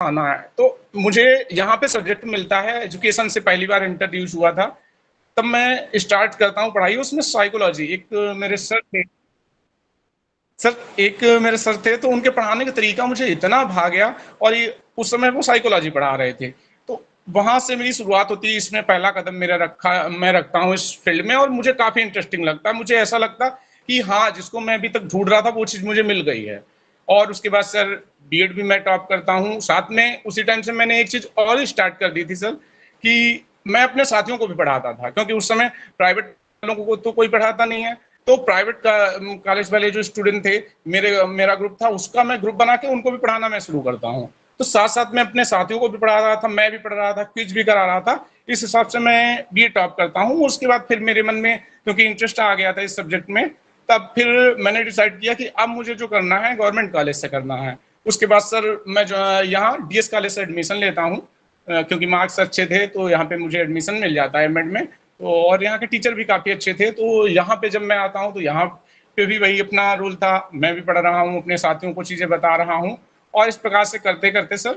आना है। तो मुझे यहाँ पे सब्जेक्ट मिलता है, एजुकेशन से पहली बार इंट्रोड्यूस हुआ था, तब मैं स्टार्ट करता हूँ पढ़ाई, उसमें साइकोलॉजी। मेरे सर थे एक मेरे सर थे, तो उनके पढ़ाने का तरीका मुझे इतना भा गया, और ये उस समय वो साइकोलॉजी पढ़ा रहे थे। तो वहां से मेरी शुरुआत होती है, इसमें पहला कदम मैं रखता हूँ इस फील्ड में, और मुझे काफी इंटरेस्टिंग लगता है। मुझे ऐसा लगता कि हाँ, जिसको मैं अभी तक ढूंढ रहा था वो चीज मुझे मिल गई है। और उसके बाद सर बीएड भी मैं टॉप करता हूँ। साथ में उसी टाइम से मैंने एक चीज और स्टार्ट कर दी थी सर, कि मैं अपने साथियों को भी पढ़ाता था, क्योंकि उस समय प्राइवेट वालों को तो कोई पढ़ाता नहीं है। तो प्राइवेट का कॉलेज वाले जो स्टूडेंट थे, मेरा ग्रुप था, उसका मैं ग्रुप बना के उनको भी पढ़ाना मैं शुरू करता हूँ। तो साथ साथ में अपने साथियों को भी पढ़ा रहा था, मैं भी पढ़ रहा था, क्विज भी करा रहा था। इस हिसाब से मैं बी टॉप करता हूँ। उसके बाद फिर मेरे मन में क्योंकि इंटरेस्ट आ गया था इस सब्जेक्ट में, तब फिर मैंने डिसाइड किया कि अब मुझे जो करना है गवर्नमेंट कॉलेज से करना है। उसके बाद सर मैं जो यहाँ डीएस कॉलेज से एडमिशन लेता हूँ, क्योंकि मार्क्स अच्छे थे तो यहाँ पे मुझे एडमिशन मिल जाता है एमएड में। तो और यहाँ के टीचर भी काफी अच्छे थे, तो यहाँ पे जब मैं आता हूँ तो यहाँ पे भी वही अपना रोल था, मैं भी पढ़ रहा हूँ, अपने साथियों को चीजें बता रहा हूँ। और इस प्रकार से करते करते सर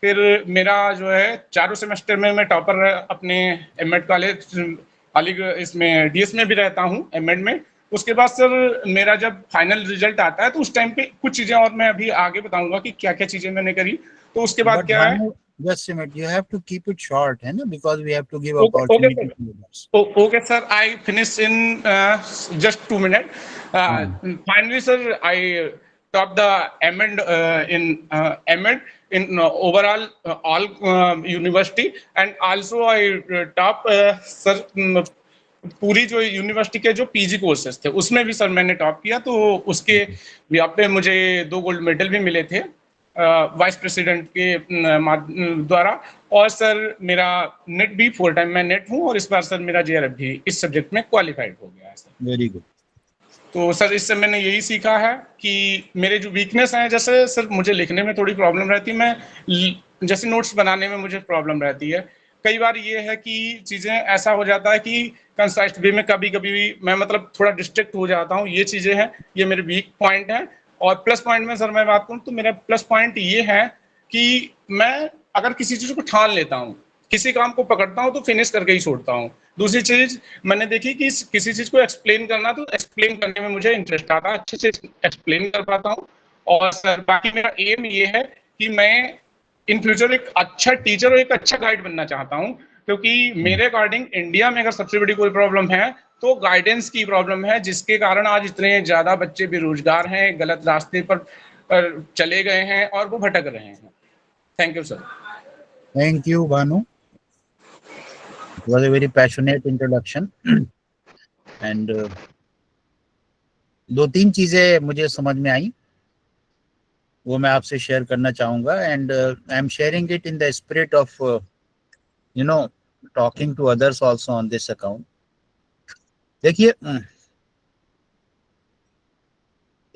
फिर मेरा जो है चारों सेमेस्टर में मैं टॉपर अपने एमएड कॉलेज अलीगढ़ इसमें डीएस में भी रहता हूँ एमएड में। उसके बाद सर मेरा जब फाइनल रिजल्ट आता है तो उस टाइम पे कुछ चीजें और मैं अभी आगे बताऊंगा कि क्या क्या चीजें मैंने करी। तो उसके बाद But क्या है। Bhanu, just a minute, you have to keep it short, है ना, because we have to give okay okay opportunity sir, to others. okay sir, I finish in just 2 minutes. हाँ, Finally sir, I top the MEd in MEd in overall all university, and also I top sir पूरी जो university के जो PG courses थे उसमें भी sir मैंने top किया। तो उसके यहाँ पे मुझे 2 गोल्ड मेडल भी मिले थे वाइस प्रेसिडेंट के द्वारा। और सर मेरा नेट भी 4 टाइम मैं नेट हूँ, और इस बार सर मेरा जेआरएफ भी इस सब्जेक्ट में क्वालिफाइड हो गया है सर। Very good. तो सर इससे मैंने यही सीखा है कि मेरे जो वीकनेस हैं, जैसे सर मुझे लिखने में थोड़ी प्रॉब्लम रहती है, जैसे नोट्स बनाने में मुझे प्रॉब्लम रहती है। कई बार ये है कि चीज़ें ऐसा हो जाता है कि कंसाइज वे में कभी कभी मैं मतलब थोड़ा डिस्ट्रैक्ट हो जाता हूँ। ये चीज़ें हैं, ये मेरे वीक पॉइंट हैं। और प्लस पॉइंट में सर मैं बात करूँ तो मेरा प्लस पॉइंट ये है कि मैं अगर किसी चीज़ को ठान लेता हूँ, किसी काम को पकड़ता हूँ तो फिनिश करके ही छोड़ता हूँ। दूसरी चीज मैंने देखी कि किसी चीज को एक्सप्लेन करना, तो एक्सप्लेन करने में मुझे इंटरेस्ट आता है, अच्छे से एक्सप्लेन कर पाता हूँ। और सर बाकी मेरा एम ये है कि मैं इन फ्यूचर एक अच्छा टीचर और एक अच्छा गाइड बनना चाहता हूँ, क्योंकि मेरे अकॉर्डिंग इंडिया में अगर सबसे बड़ी कोई प्रॉब्लम है तो गाइडेंस की प्रॉब्लम है, जिसके कारण आज इतने ज्यादा बच्चे बेरोजगार हैं, गलत रास्ते पर चले गए हैं और वो भटक रहे हैं। Thank you sir. Thank you, Bhanu. It was a very passionate introduction. And दो तीन चीजें मुझे समझ में आई, वो मैं आपसे शेयर करना चाहूंगा। And I am sharing it in the spirit of you know talking to others also on this account. देखिए,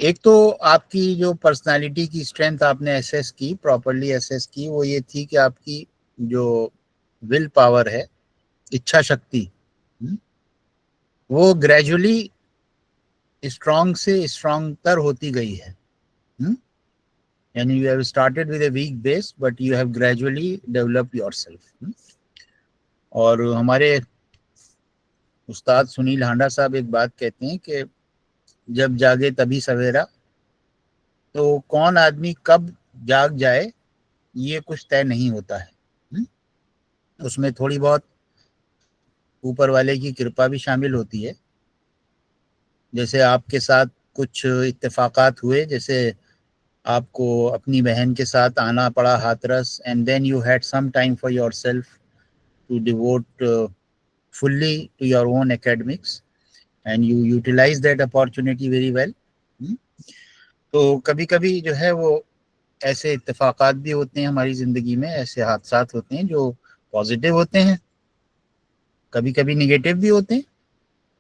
एक तो आपकी जो पर्सनालिटी की स्ट्रेंथ आपने एसेस की, प्रॉपरली एसेस की, वो ये थी कि आपकी जो विल पावर है, इच्छा शक्ति, वो ग्रेजुअली स्ट्रांग से स्ट्रांग तर होती गई है। यानी you have started with a weak base but you have gradually developed yourself. और हमारे उस्ताद सुनील हांडा साहब एक बात कहते हैं कि जब जागे तभी सवेरा। तो कौन आदमी कब जाग जाए ये कुछ तय नहीं होता है। उसमें थोड़ी बहुत ऊपर वाले की कृपा भी शामिल होती है। जैसे आपके साथ कुछ इत्तेफाकात हुए, जैसे आपको अपनी बहन के साथ आना पड़ा Hathras, and then you had some time for yourself to devote fully to your own academics and you utilize that opportunity very well. तो कभी कभी जो है वो ऐसे इत्तेफाकात भी होते हैं हमारी ज़िंदगी में, ऐसे हादसात होते हैं जो पॉजिटिव होते हैं, कभी कभी निगेटिव भी होते हैं,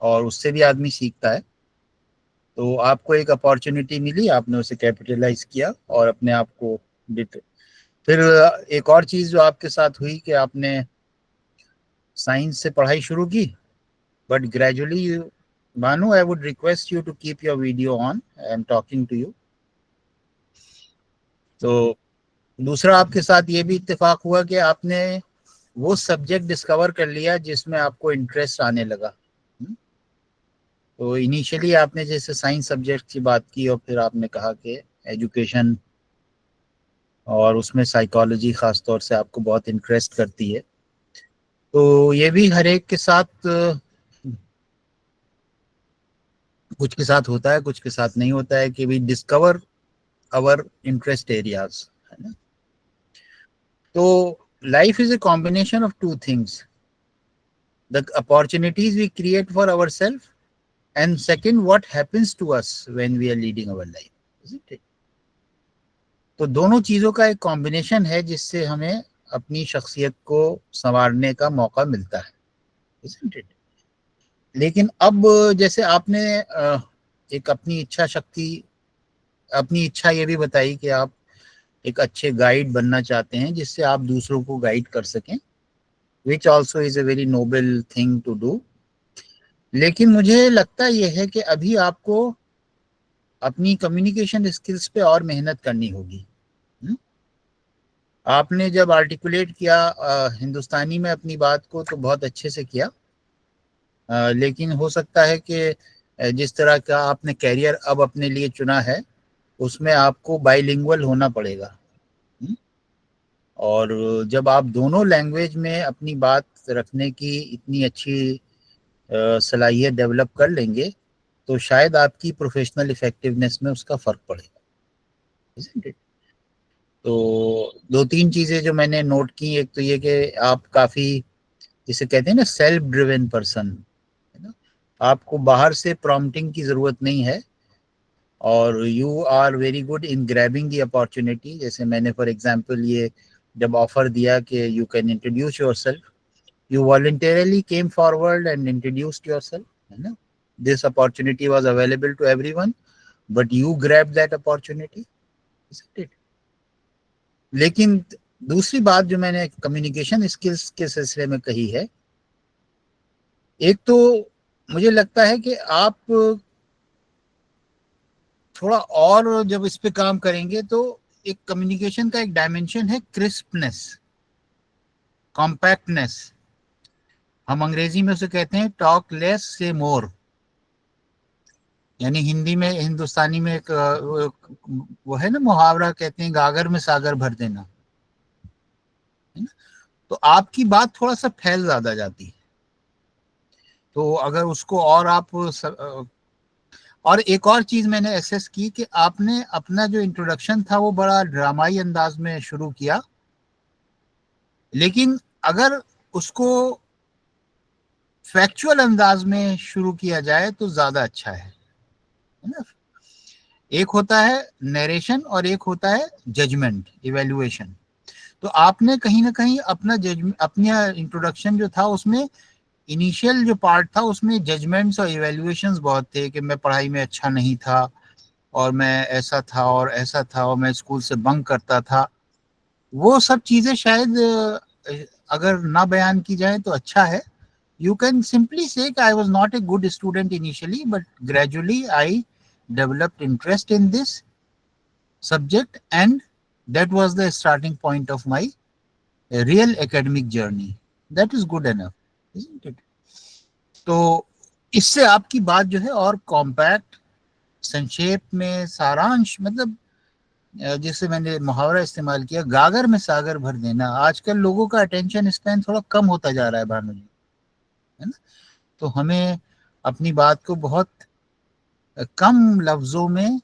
और उससे भी आदमी सीखता है। तो आपको एक अपॉर्चुनिटी मिली, आपने उसे कैपिटलाइज किया और अपने आप को फिर एक और चीज़ जो आपके साथ हुई कि आपने साइंस से पढ़ाई शुरू की, but gradually you, Banu, I would request you to keep your video on. I am talking to you. तो दूसरा आपके साथ ये भी इत्तेफाक हुआ कि आपने वो सब्जेक्ट डिस्कवर कर लिया जिसमें आपको इंटरेस्ट आने लगा। तो इनिशियली आपने जैसे साइंस सब्जेक्ट की बात की और फिर आपने कहा कि एजुकेशन और उसमें साइकोलॉजी खास तौर से आपको बहुत इंटरेस्ट करती है। तो ये भी हर एक के साथ, कुछ के साथ होता है, कुछ के साथ नहीं होता है कि we discover our interest areas, है ना। तो life is a combination of two things, the opportunities we create for our self and second what happens to us when we are leading our life, isn't it. तो दोनों चीजों का एक combination है जिससे हमें अपनी शख्सियत को संवारने का मौका मिलता है, इजंट इट। लेकिन अब जैसे आपने एक अपनी इच्छा शक्ति, अपनी इच्छा ये भी बताई कि आप एक अच्छे गाइड बनना चाहते हैं जिससे आप दूसरों को गाइड कर सकें, which also is a very noble thing to do. लेकिन मुझे लगता यह है कि अभी आपको अपनी कम्युनिकेशन स्किल्स पे और मेहनत करनी होगी। आपने जब आर्टिकुलेट किया हिंदुस्तानी में अपनी बात को तो बहुत अच्छे से किया, लेकिन हो सकता है कि जिस तरह का आपने कैरियर अब अपने लिए चुना है उसमें आपको बाइलिंगुअल होना पड़ेगा। और जब आप दोनों लैंग्वेज में अपनी बात रखने की इतनी अच्छी सलाहियत डेवलप कर लेंगे तो शायद आपकी प्रोफेशनल इफेक्टिवनेस में उसका फर्क पड़ेगा, isn't it? तो दो तीन चीजें जो मैंने नोट की, एक तो ये कि आप काफी, जिसे कहते हैं ना, सेल्फ ड्रिवन पर्सन, है ना। आपको बाहर से प्रॉम्प्टिंग की जरूरत नहीं है और you are very good in grabbing the opportunity. जैसे मैंने फॉर एग्जांपल ये जब ऑफर दिया कि you can introduce yourself, you voluntarily came forward and introduced yourself, है ना। This opportunity was available to everyone, but you grabbed that opportunity, isn't it? लेकिन दूसरी बात जो मैंने कम्युनिकेशन स्किल्स के सिलसिले में कही है, एक तो मुझे लगता है कि आप थोड़ा और जब इस पे काम करेंगे तो एक कम्युनिकेशन का एक डायमेंशन है क्रिस्पनेस, कॉम्पैक्टनेस। हम अंग्रेजी में उसे कहते हैं टॉक लेस से मोर, यानी हिंदी में, हिंदुस्तानी में एक वो है ना मुहावरा, कहते हैं गागर में सागर भर देना, है ना। तो आपकी बात थोड़ा सा फैल ज्यादा जाती है। तो अगर उसको और आप और एक और चीज मैंने एसेस की कि आपने अपना जो इंट्रोडक्शन था वो बड़ा ड्रामाई अंदाज में शुरू किया, लेकिन अगर उसको फैक्चुअल अंदाज में शुरू किया जाए तो ज्यादा अच्छा है ना। एक होता है नरेशन और एक होता है जजमेंट, इवेल्युएशन। तो आपने कहीं ना कहीं अपना अपना इंट्रोडक्शन जो था उसमें, इनिशियल जो पार्ट था उसमें जजमेंट्स और इवेल्युएशंस बहुत थे कि मैं पढ़ाई में अच्छा नहीं था और मैं ऐसा था और ऐसा था और मैं स्कूल से बंक करता था। वो सब चीजें शायद अगर ना बयान की जाए तो अच्छा है। You can simply say I was not a good student initially, but gradually I developed interest in this subject, and that was the starting point of my real academic journey. That is good enough, isn't it? तो इससे आपकी बात जो है और compact, संक्षेप में, सारांश, मतलब जिससे मैंने मुहावरा इस्तेमाल किया, गागर में सागर भर देना। आजकल लोगों का अटेंशन स्पैन थोड़ा कम होता जा रहा है भानु जी, है ना। तो हमें अपनी बात को बहुत कम लफ्जों में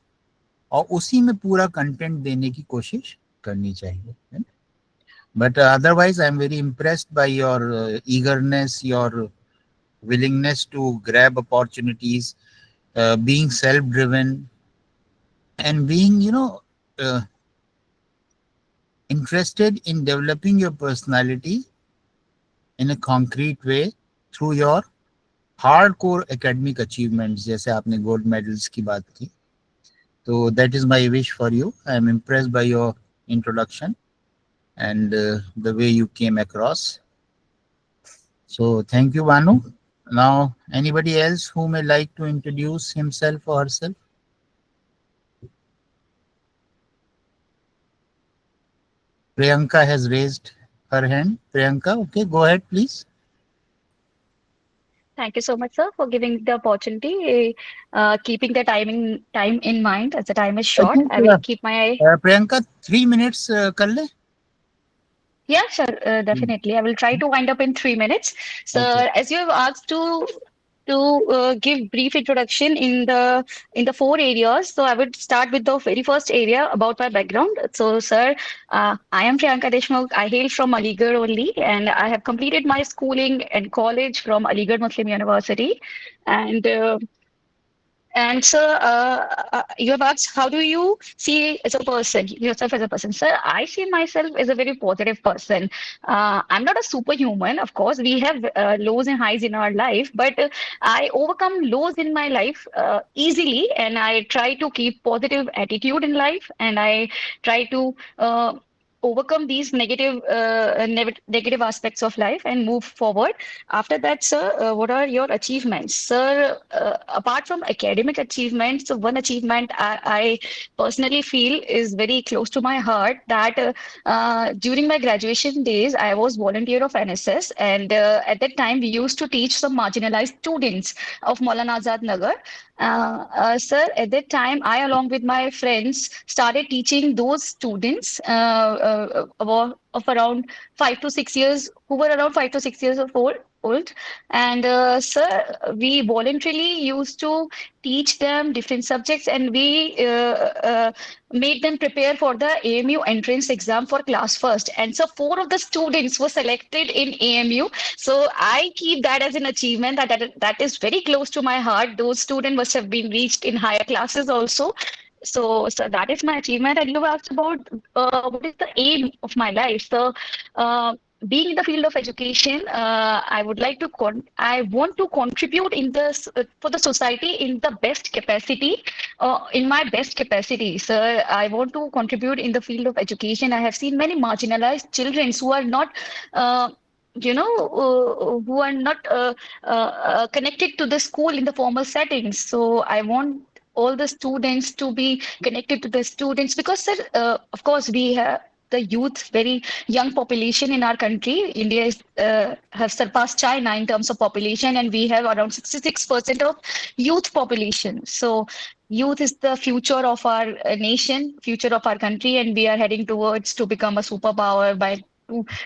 और उसी में पूरा कंटेंट देने की कोशिश करनी चाहिए, है ना। But otherwise I am very impressed by your eagerness, your willingness to grab opportunities, being self-driven, and being, interested in developing your personality in a concrete way through your hardcore academic achievements, जैसे आपने gold medals की बात की। तो that is my wish for you. I am impressed by your introduction and the way you came across. So thank you, Banu. Now, anybody else who may like to introduce himself or herself? Priyanka has raised her hand. Priyanka, okay, go ahead, please. Thank you so much, sir, for giving the opportunity. Keeping the time in mind, as the time is I short, think I will keep my. Priyanka, 3 minutes कर ले. Yeah, sure, definitely. I will try to wind up in 3 minutes. So, Okay. as you have asked to give brief introduction in the four areas, so I would start with the very first area about my background. So, sir, I am Priyanka Deshmukh. I hail from Aligarh only, and I have completed my schooling and college from Aligarh Muslim University, and. And sir, you have asked, how do you see as a person, yourself as a person? Sir, I see myself as a very positive person. I'm not a superhuman, of course. We have lows and highs in our life, but I overcome lows in my life easily, and I try to keep positive attitude in life, and I try to overcome these negative aspects of life and move forward. After that, sir, what are your achievements? Sir, apart from academic achievements, so one achievement I personally feel is very close to my heart, that during my graduation days, I was volunteer of NSS, and at that time, we used to teach some marginalized students of Maulana Azad Nagar. Sir, at that time, I, along with my friends, started teaching those students of around 5 to 6 years, who were around 5 to 6 years of old. And sir, we voluntarily used to teach them different subjects, and we made them prepare for the AMU entrance exam for class first. And so four of the students were selected in AMU. So I keep that as an achievement that is very close to my heart. Those students must have been reached in higher classes also. So that is my achievement. And you asked about what is the aim of my life. So being in the field of education, I want to contribute in this for the society in the best capacity, in my best capacity. So I want to contribute in the field of education. I have seen many marginalized children who are not. Who are not connected to the school in the formal settings. So I want all the students to be connected to the students, because sir, of course we have the youth, very young population in our country. India is have surpassed China in terms of population, and we have around 66% of youth population. So youth is the future of our nation, future of our country, and we are heading towards to become a superpower by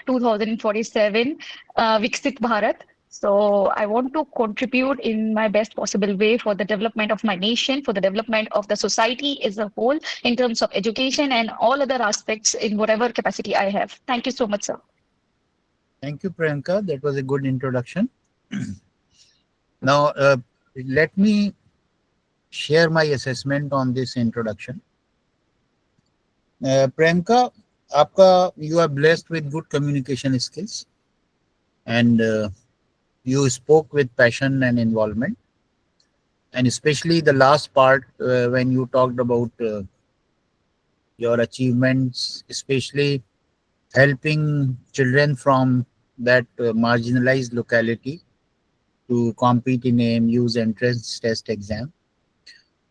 2047, Viksit Bharat. So I want to contribute in my best possible way for the development of my nation, for the development of the society as a whole, in terms of education and all other aspects in whatever capacity I have. Thank you so much, sir. Thank you, Priyanka. That was a good introduction. Now, let me share my assessment on this introduction. Priyanka, you are blessed with good communication skills, and you spoke with passion and involvement, and especially the last part when you talked about your achievements, especially helping children from that marginalized locality to compete in AMU's entrance test exam.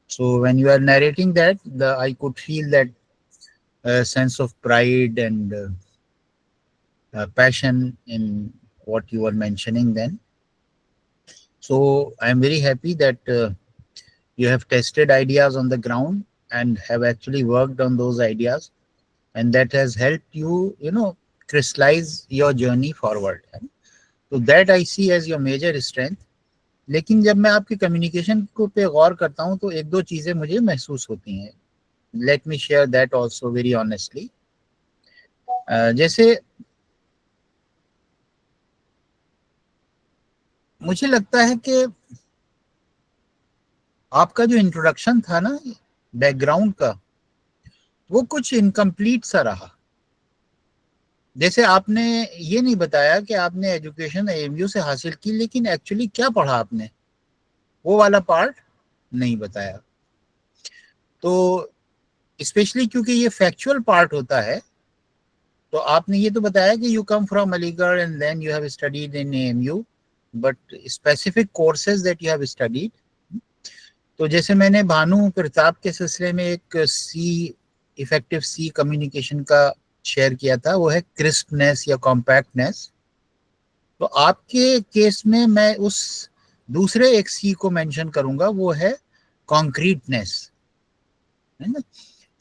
So when you are narrating that, I could feel that sense of pride and passion in what you were mentioning then. So I'm very happy that you have tested ideas on the ground and have actually worked on those ideas, and that has helped you, crystallize your journey forward. So that I see as your major strength. लेकिन जब मैं आपकी communication को पे गौर करता हूँ तो एक दो चीजें मुझे महसूस होती हैं. Let me share that also very honestly. जैसे मुझे लगता है कि आपका जो इंट्रोडक्शन था ना बैकग्राउंड का, वो कुछ इनकम्प्लीट सा रहा. जैसे आपने ये नहीं बताया कि आपने एजुकेशन एएमयू से हासिल की, लेकिन एक्चुअली क्या पढ़ा आपने, वो वाला पार्ट नहीं बताया. तो स्पेशली क्योंकि ये फैक्चुअल पार्ट होता है, तो आपने ये तो बताया कि you come from Aligarh and then you have studied in AMU, but specific courses that you have studied. तो जैसे मैंने भानु प्रताप के सिलसिले में एक इफेक्टिव सी कम्युनिकेशन का शेयर किया था वो है क्रिस्पनेस या कॉम्पैक्टनेस। तो आपके केस में मैं उस दूसरे एक सी को मेंशन करूंगा, वो है कॉन्क्रीटनेस, है ना।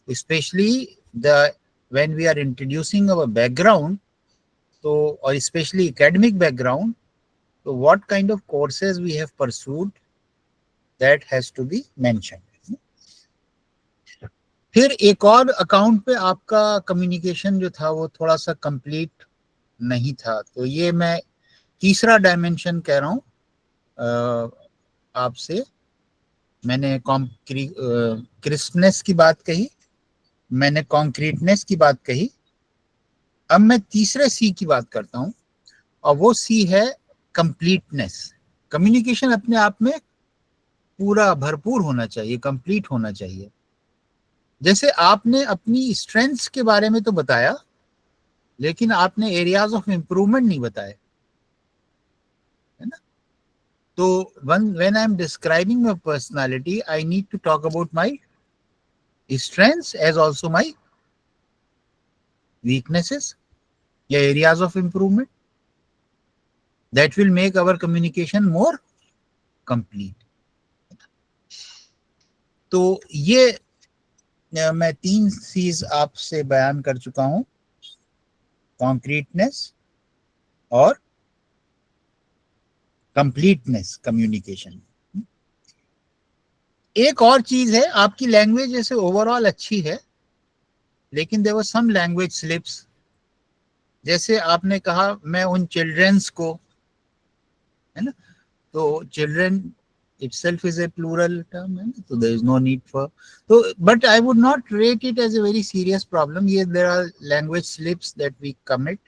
Specially the when we are introducing our background, तो और स्पेशली एकेडमिक बैकग्राउंड, तो what kind of courses we have pursued, that has to be mentioned. फिर एक और अकाउंट पे आपका कम्युनिकेशन जो था वो थोड़ा सा कंप्लीट नहीं था, तो ये मैं तीसरा डायमेंशन कह रहा हूँ आपसे। मैंने क्रिस्पनेस की बात कही, मैंने कॉन्क्रीटनेस की बात कही, अब मैं तीसरे सी की बात करता हूँ, और वो सी है कंप्लीटनेस। कम्युनिकेशन अपने आप में पूरा भरपूर होना चाहिए, कंप्लीट होना चाहिए। जैसे आपने अपनी स्ट्रेंथ्स के बारे में तो बताया, लेकिन आपने एरियाज ऑफ इम्प्रूवमेंट नहीं बताए, है ना। तो when I am describing my personality, I need to talk about my strengths as also my weaknesses या areas of improvement. That will make our communication more complete. तो ये मैं 3 चीज आपसे बयान कर चुका हूं, कॉन्क्रीटनेस और कंप्लीटनेस कम्युनिकेशन। एक और चीज है, आपकी लैंग्वेज जैसे ओवरऑल अच्छी है, लेकिन there were some language slips. जैसे आपने कहा मैं उन चिल्ड्रंस को, है ना, तो children itself is a plural term, so there is no need for, so but I would not rate it as a very serious problem. Yes, there are language slips that we commit.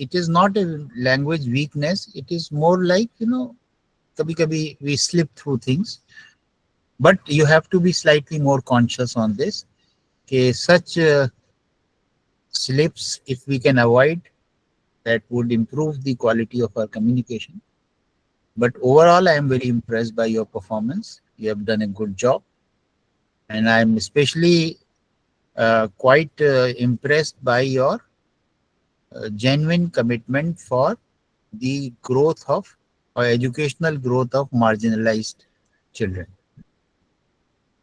It is not a language weakness, it is more like, kabhi kabhi we slip through things, but you have to be slightly more conscious on this, okay, such slips, if we can avoid, that would improve the quality of our communication. But overall, I am very impressed by your performance. You have done a good job. And I am especially quite impressed by your genuine commitment for the growth of or educational growth of marginalized children.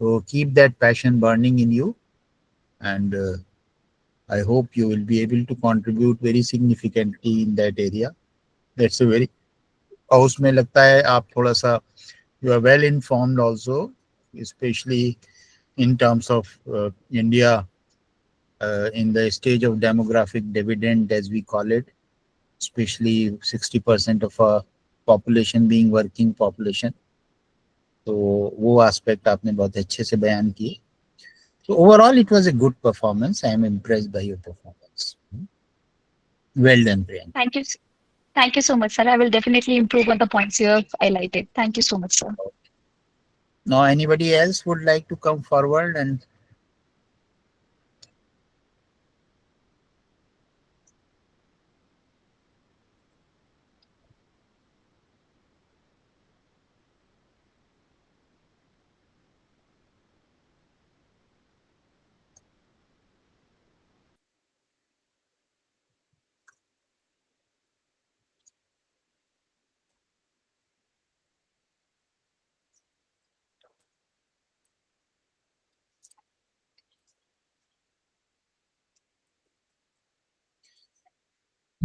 So keep that passion burning in you, and I hope you will be able to contribute very significantly in that area. That's a very, और उसमें लगता है आप थोड़ा सा, you are well informed also, especially in terms of India in the stage of demographic dividend, as we call it, especially 60% of our population being working population. तो वो aspect आपने बहुत अच्छे से बयान किए. So overall, it was a good performance. I am impressed by your performance. Well done, Priyanka. Thank you. Thank you so much, sir. I will definitely improve on the points you have highlighted. Thank you so much, sir. Now, anybody else would like to come forward and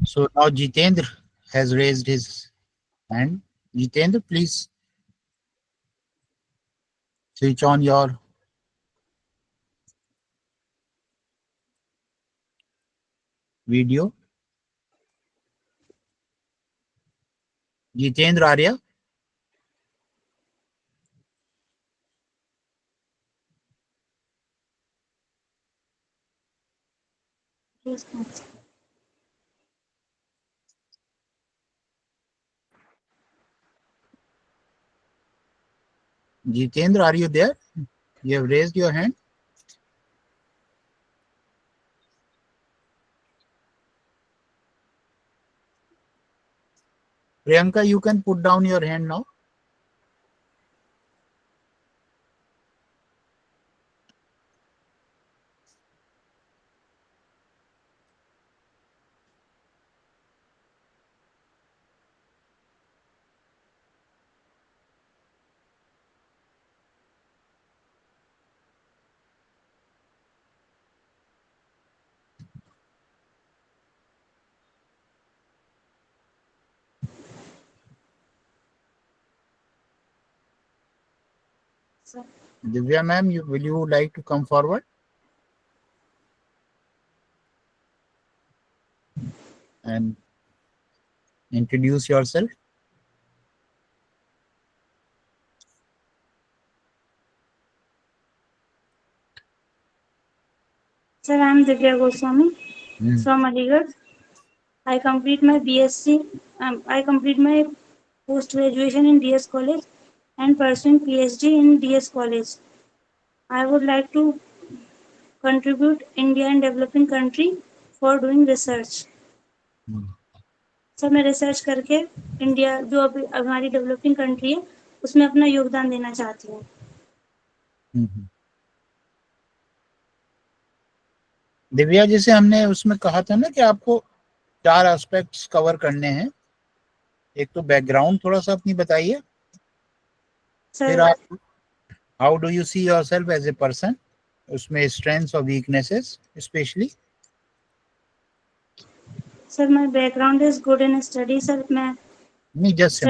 so now Jitendra has raised his hand. Jitendra, please switch on your video. Jitendra Arya. Jitendra, are you there? You have raised your hand. Priyanka, you can put down your hand now. Sir. Divya ma'am, will you like to come forward and introduce yourself? Sir, I am Divya Goswami from Aligarh. I complete my BSc. I complete my post graduation in DS College and pursuing PhD in DS College. I would like to contribute India and developing country for doing research. Sir मैं research करके India जो अभी हमारी developing country है उसमें अपना योगदान देना चाहती हूँ. दिव्या, जैसे हमने उसमें कहा था ना कि आपको 4 एस्पेक्ट्स कवर करने हैं. एक तो बैकग्राउंड थोड़ा सा अपनी बताइए, फिर आप how do you see yourself as a person, उसमें स्ट्रेंथ्स और weaknesses specially. Sir my background is good in study. Sir मैं नहीं, जस्ट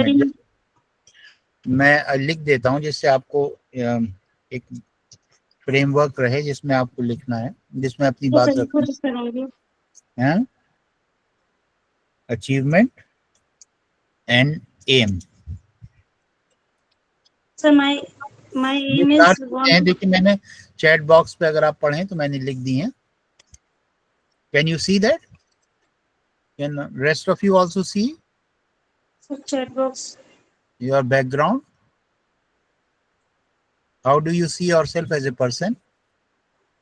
मैं लिख देता हूँ जिससे आपको एक फ्रेमवर्क रहे जिसमें आपको लिखना है, जिसमें अपनी बात रखनी है. Achievement and aim. Sir my aim is, देखिए मैंने चैट बॉक्स पे अगर आप पढ़ें तो मैंने लिख दी हैं. Can you see that? Can rest of you also C chat box your background? How do you see yourself as a person,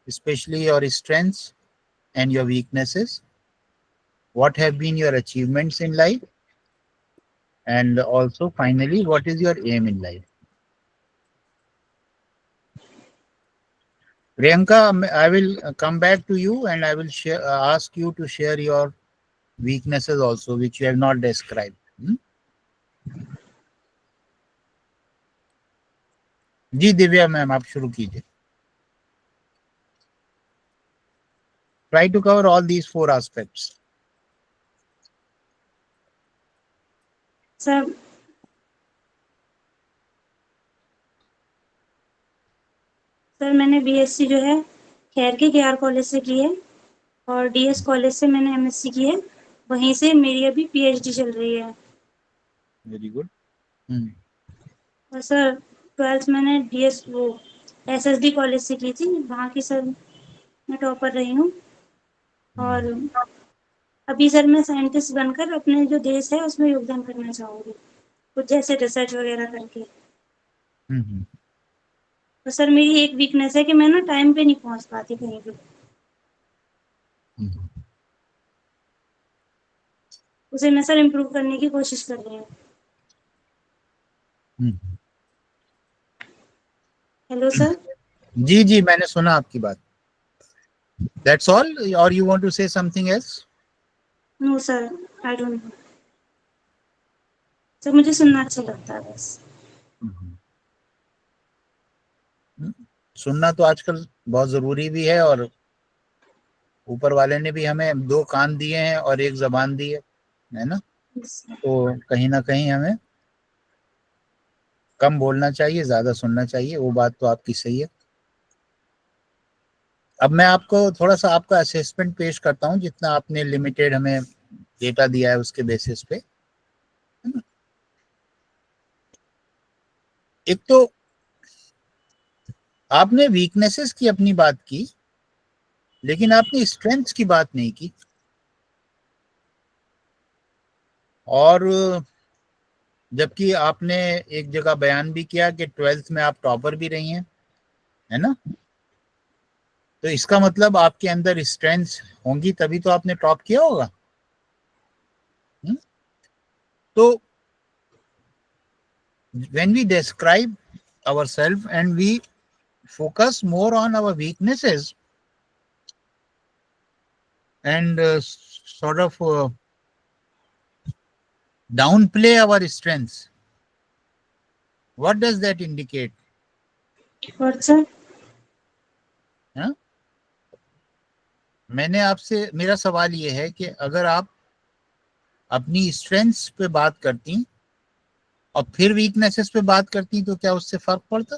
especially your strengths and your weaknesses? What have been your achievements in life? And also finally, what is your aim in life? Priyanka, I will come back to you and I will ask you to share your weaknesses also, which you have not described. जी Divya ma'am, आप शुरू कीजिए. Try to cover all these 4 aspects. Sir मैंने BSc जो है खैर के K R college से की है और डीएस कॉलेज से मैंने एमएससी की है. वहीं से मेरी अभी पीएचडी चल रही है. Very good. और सर 12th मैंने डीएस वो एसएसडी कॉलेज से की थी. वहाँ की सर मैं टॉपर रही हूँ. और अभी सर मैं साइंटिस्ट बनकर अपने जो देश है उसमें योगदान करना चाहूँगी, कुछ जैसे रिसर्च वगैरह करके. तो सर मेरी एक वीकनेस है कि मैं ना टाइम पे नहीं पहुँच पाती कहीं पे. उसे मैं सर इम्प्रूव करने की कोशिश कर रही हूँ. Hello sir. जी जी, मैंने सुना आपकी बात. That's all, or you want to say something else? No sir, I don't know sir. मुझे सुनना अच्छा लगता है बस. सुनना तो आजकल बहुत जरूरी भी है, और ऊपर वाले ने भी हमें 2 कान दिए हैं और 1 जबान दी है ना. तो कहीं ना कहीं हमें कम बोलना चाहिए, ज्यादा सुनना चाहिए. वो बात तो आपकी सही है. अब मैं आपको थोड़ा सा आपका असेसमेंट पेश करता हूं, जितना आपने लिमिटेड हमें डेटा दिया है उसके बेसिस पे. एक तो आपने वीकनेसेस की अपनी बात की, लेकिन आपने स्ट्रेंथ्स की बात नहीं की. और जबकि आपने एक जगह बयान भी किया कि 12th में आप टॉपर भी रही हैं, है ना. तो इसका मतलब आपके अंदर स्ट्रेंथ्स होंगी तभी तो आपने टॉप किया होगा. तो when we describe ourselves and we focus more on our weaknesses and sort of downplay our strengths, what does that indicate? What sir? हाँ? मैंने आपसे, मेरा सवाल ये है कि अगर आप अपनी स्ट्रेंथ्स पे बात करती और फिर वीकनेसेस पे बात करती तो क्या उससे फर्क पड़ता?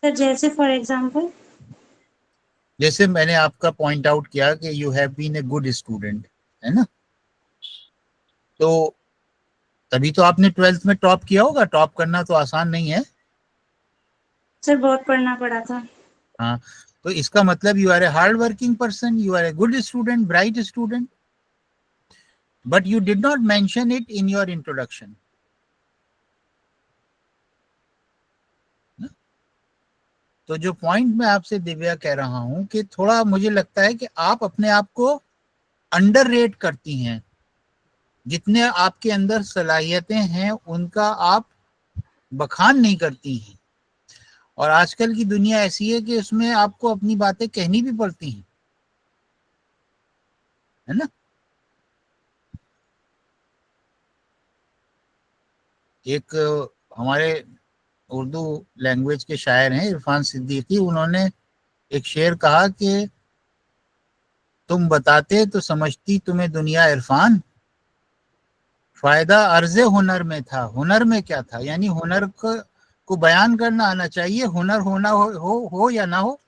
सर जैसे फॉर एग्जांपल? जैसे मैंने आपका पॉइंट आउट किया कि you have been a good student, है ना, तो तभी तो आपने 12th में टॉप किया होगा। टॉप करना तो आसान नहीं है। सर बहुत पढ़ना पड़ा था। हाँ, तो इसका मतलब you are a hard working person, you are a good student, bright student, but you did not mention it in your introduction. तो जो पॉइंट मैं आपसे दिव्या कह रहा हूं कि थोड़ा मुझे लगता है कि आप अपने आप को अंडररेट करती हैं। जितने आपके अंदर सलाहियतें हैं उनका आप बखान नहीं करती हैं। और आजकल की दुनिया ऐसी है कि उसमें आपको अपनी बातें कहनी भी पड़ती हैं, है ना। एक हमारे उर्दू लैंग्वेज के शायर हैं इरफान सिद्दीकी, उन्होंने एक शेर कहा कि तुम बताते तो समझती तुम्हें दुनिया इरफान, फायदा अर्ज़े हुनर में था, हुनर में क्या था। यानी हुनर को बयान करना आना चाहिए, हुनर होना हो या ना हो,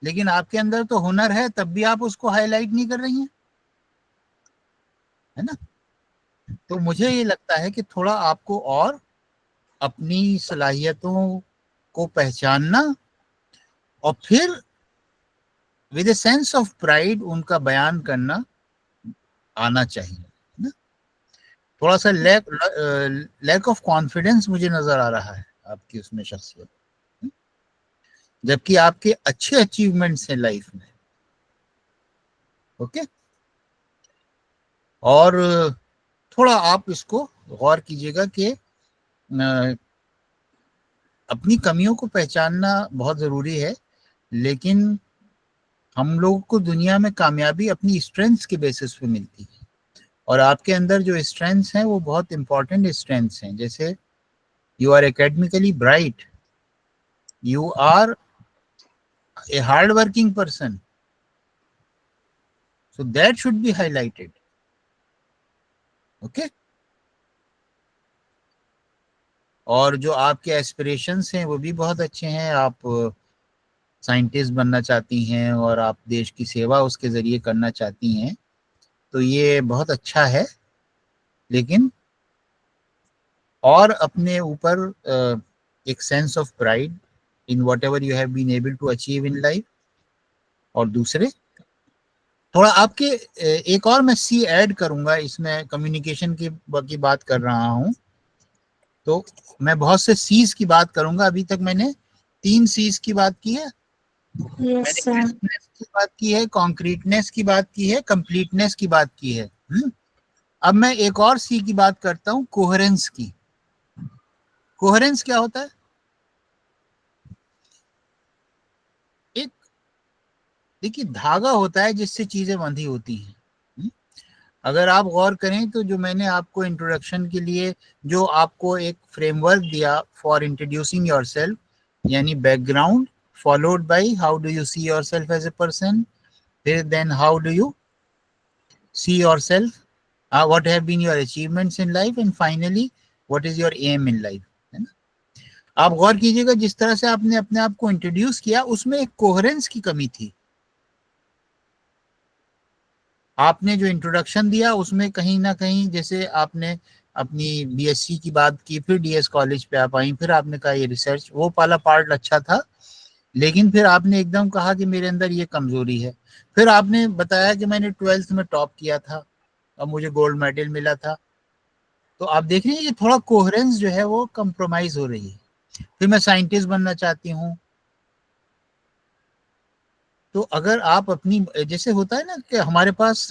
लेकिन आपके अंदर तो हुनर है, तब भी आप उसको हाईलाइट नहीं कर रही हैं, है ना। तो मुझे ये लगता है कि थोड़ा आपको और अपनी सलाहियतों को पहचानना और फिर with a sense of pride उनका बयान करना आना चाहिए ना। थोड़ा सा लैक ऑफ कॉन्फिडेंस मुझे नजर आ रहा है आपकी उसमें शख्सियत, जबकि आपके अच्छे अचीवमेंट्स हैं लाइफ में। ओके, और थोड़ा आप इसको गौर कीजिएगा कि अपनी कमियों को पहचानना बहुत ज़रूरी है, लेकिन हम लोगों को दुनिया में कामयाबी अपनी स्ट्रेंथ्स के बेसिस पे मिलती है। और आपके अंदर जो स्ट्रेंथ्स हैं वो बहुत इंपॉर्टेंट स्ट्रेंथ्स हैं। जैसे you are academically bright, you are a hard working person, so that should be highlighted. Okay, और जो आपके एस्पिरेशंस हैं वो भी बहुत अच्छे हैं। आप साइंटिस्ट बनना चाहती हैं और आप देश की सेवा उसके ज़रिए करना चाहती हैं, तो ये बहुत अच्छा है। लेकिन और अपने ऊपर एक sense of pride in whatever you have been able to achieve in life. और दूसरे थोड़ा आपके एक और मैं सी ऐड करूंगा इसमें, कम्युनिकेशन की बात कर रहा हूं तो मैं बहुत से सीज की बात करूंगा। अभी तक मैंने 3 सीज की बात की है। मैंने यस सर। क्रिस्पनेस की बात की है, कॉन्क्रीटनेस की बात की है, कंप्लीटनेस की बात की है। अब मैं एक और सी की बात करता हूं, कोहेरेंस की। कोहेरेंस क्या होता है? एक देखिए धागा होता है जिससे चीजें बंधी होती हैं। अगर आप गौर करें तो जो मैंने आपको इंट्रोडक्शन के लिए जो आपको एक फ्रेमवर्क दिया फॉर इंट्रोड्यूसिंग योरसेल्फ, यानी background followed by how do you see yourself as a person, फिर then how do you see yourself, what have been your achievements in life, and finally what is your aim in life, है ना। आप गौर कीजिएगा जिस तरह से आपने अपने आप को इंट्रोड्यूस किया उसमें एक कोहेरेंस की कमी थी। आपने जो इंट्रोडक्शन दिया उसमें कहीं ना कहीं, जैसे आपने अपनी बीएससी की बात की, फिर डीएस कॉलेज पे आप आई, फिर आपने कहा ये रिसर्च, वो वाला पार्ट अच्छा था, लेकिन फिर आपने एकदम कहा कि मेरे अंदर ये कमजोरी है। फिर आपने बताया कि मैंने 12th में टॉप किया था और मुझे गोल्ड मेडल मिला था। तो आप देख रहे हैं ये थोड़ा कोहेरेंस जो है वो कंप्रोमाइज हो रही है। फिर मैं साइंटिस्ट बनना चाहती हूँ। तो अगर आप अपनी, जैसे होता है ना कि हमारे पास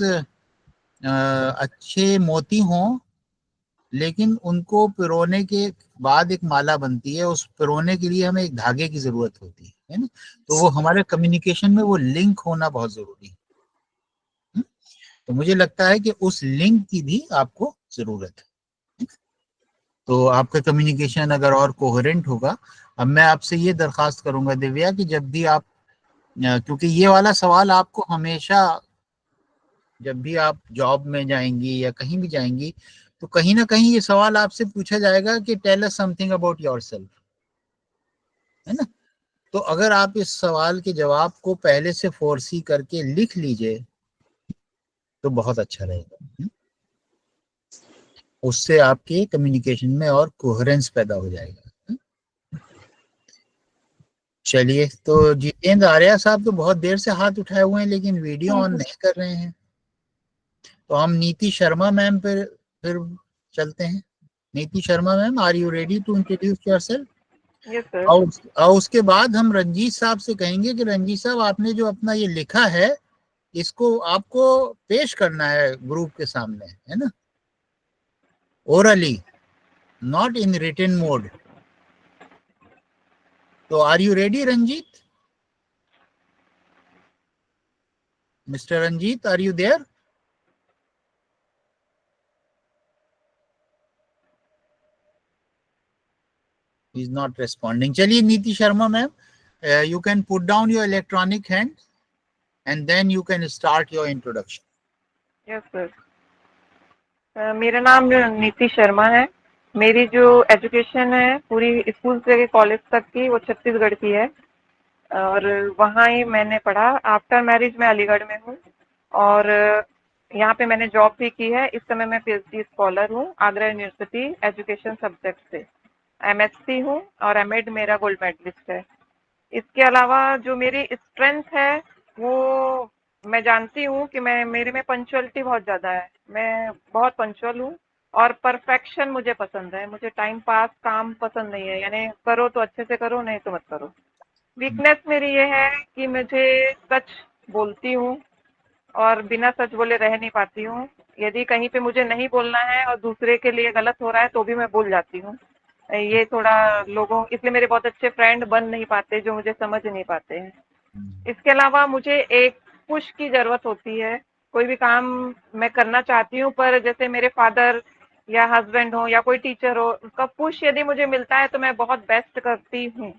अच्छे मोती हों लेकिन उनको पिरोने के बाद एक माला बनती है, उस पिरोने के लिए हमें एक धागे की जरूरत होती है ना। तो वो हमारे कम्युनिकेशन में वो लिंक होना बहुत जरूरी है। तो मुझे लगता है कि उस लिंक की भी आपको जरूरत है। तो आपका कम्युनिकेशन अगर और कोहेरेंट होगा। अब मैं आपसे ये दरखास्त करूंगा दिव्या कि जब भी आप, क्योंकि ये वाला सवाल आपको हमेशा जब भी आप जॉब में जाएंगी या कहीं भी जाएंगी तो कहीं ना कहीं ये सवाल आपसे पूछा जाएगा कि tell us something about yourself, है ना। तो अगर आप इस सवाल के जवाब को पहले से फोरसी करके लिख लीजिए तो बहुत अच्छा रहेगा। उससे आपके कम्युनिकेशन में और कोहेरेंस पैदा हो जाएगा। चलिए, तो जितेंद्र आर्या साहब तो बहुत देर से हाथ उठाए हुए हैं लेकिन वीडियो ऑन नहीं कर रहे हैं, तो हम नीति शर्मा मैम पर फिर चलते हैं। Niti Sharma ma'am, are you ready to introduce yourself? Yes sir. और उसके बाद हम रंजीत साहब से कहेंगे कि रंजीत साहब, आपने जो अपना ये लिखा है इसको आपको पेश करना है ग्रुप के सामने, है ना, orally, not in written mode. तो are you ready Ranjit? Mister Ranjit, are you there? He is not responding. चलिए Niti Sharma ma'am, you can put down your electronic hand and then you can start your introduction. Yes sir. मेरा नाम नीति शर्मा है। मेरी जो education है पूरी स्कूल से कॉलेज तक की वो छत्तीसगढ़ की है और वहाँ ही मैंने पढ़ा। आफ्टर मैरिज मैं अलीगढ़ में हूँ और यहाँ पे मैंने जॉब भी की है। इस समय मैं पीएचडी स्कॉलर हूँ आगरा यूनिवर्सिटी एजुकेशन सब्जेक्ट से। एमएससी हूँ और एमएड मेरा गोल्ड मेडलिस्ट है। इसके अलावा जो मेरी स्ट्रेंथ है वो मैं जानती हूँ कि मेरे में पंचुअलिटी बहुत ज़्यादा है। मैं बहुत पंचुअल हूँ और परफेक्शन मुझे पसंद है। मुझे टाइम पास काम पसंद नहीं है, यानी करो तो अच्छे से करो, नहीं तो मत करो। वीकनेस मेरी ये है कि मुझे सच बोलती हूँ और बिना सच बोले रह नहीं पाती हूँ। यदि कहीं पे मुझे नहीं बोलना है और दूसरे के लिए गलत हो रहा है तो भी मैं बोल जाती हूँ। ये थोड़ा लोगों, इसलिए मेरे बहुत अच्छे फ्रेंड बन नहीं पाते जो मुझे समझ नहीं पाते हैं। इसके अलावा मुझे एक पुश की जरूरत होती है। कोई भी काम मैं करना चाहती हूँ पर जैसे मेरे फादर या हस्बैंड हो या कोई टीचर हो, उसका पुश यदि मुझे मिलता है तो मैं बहुत बेस्ट करती हूँ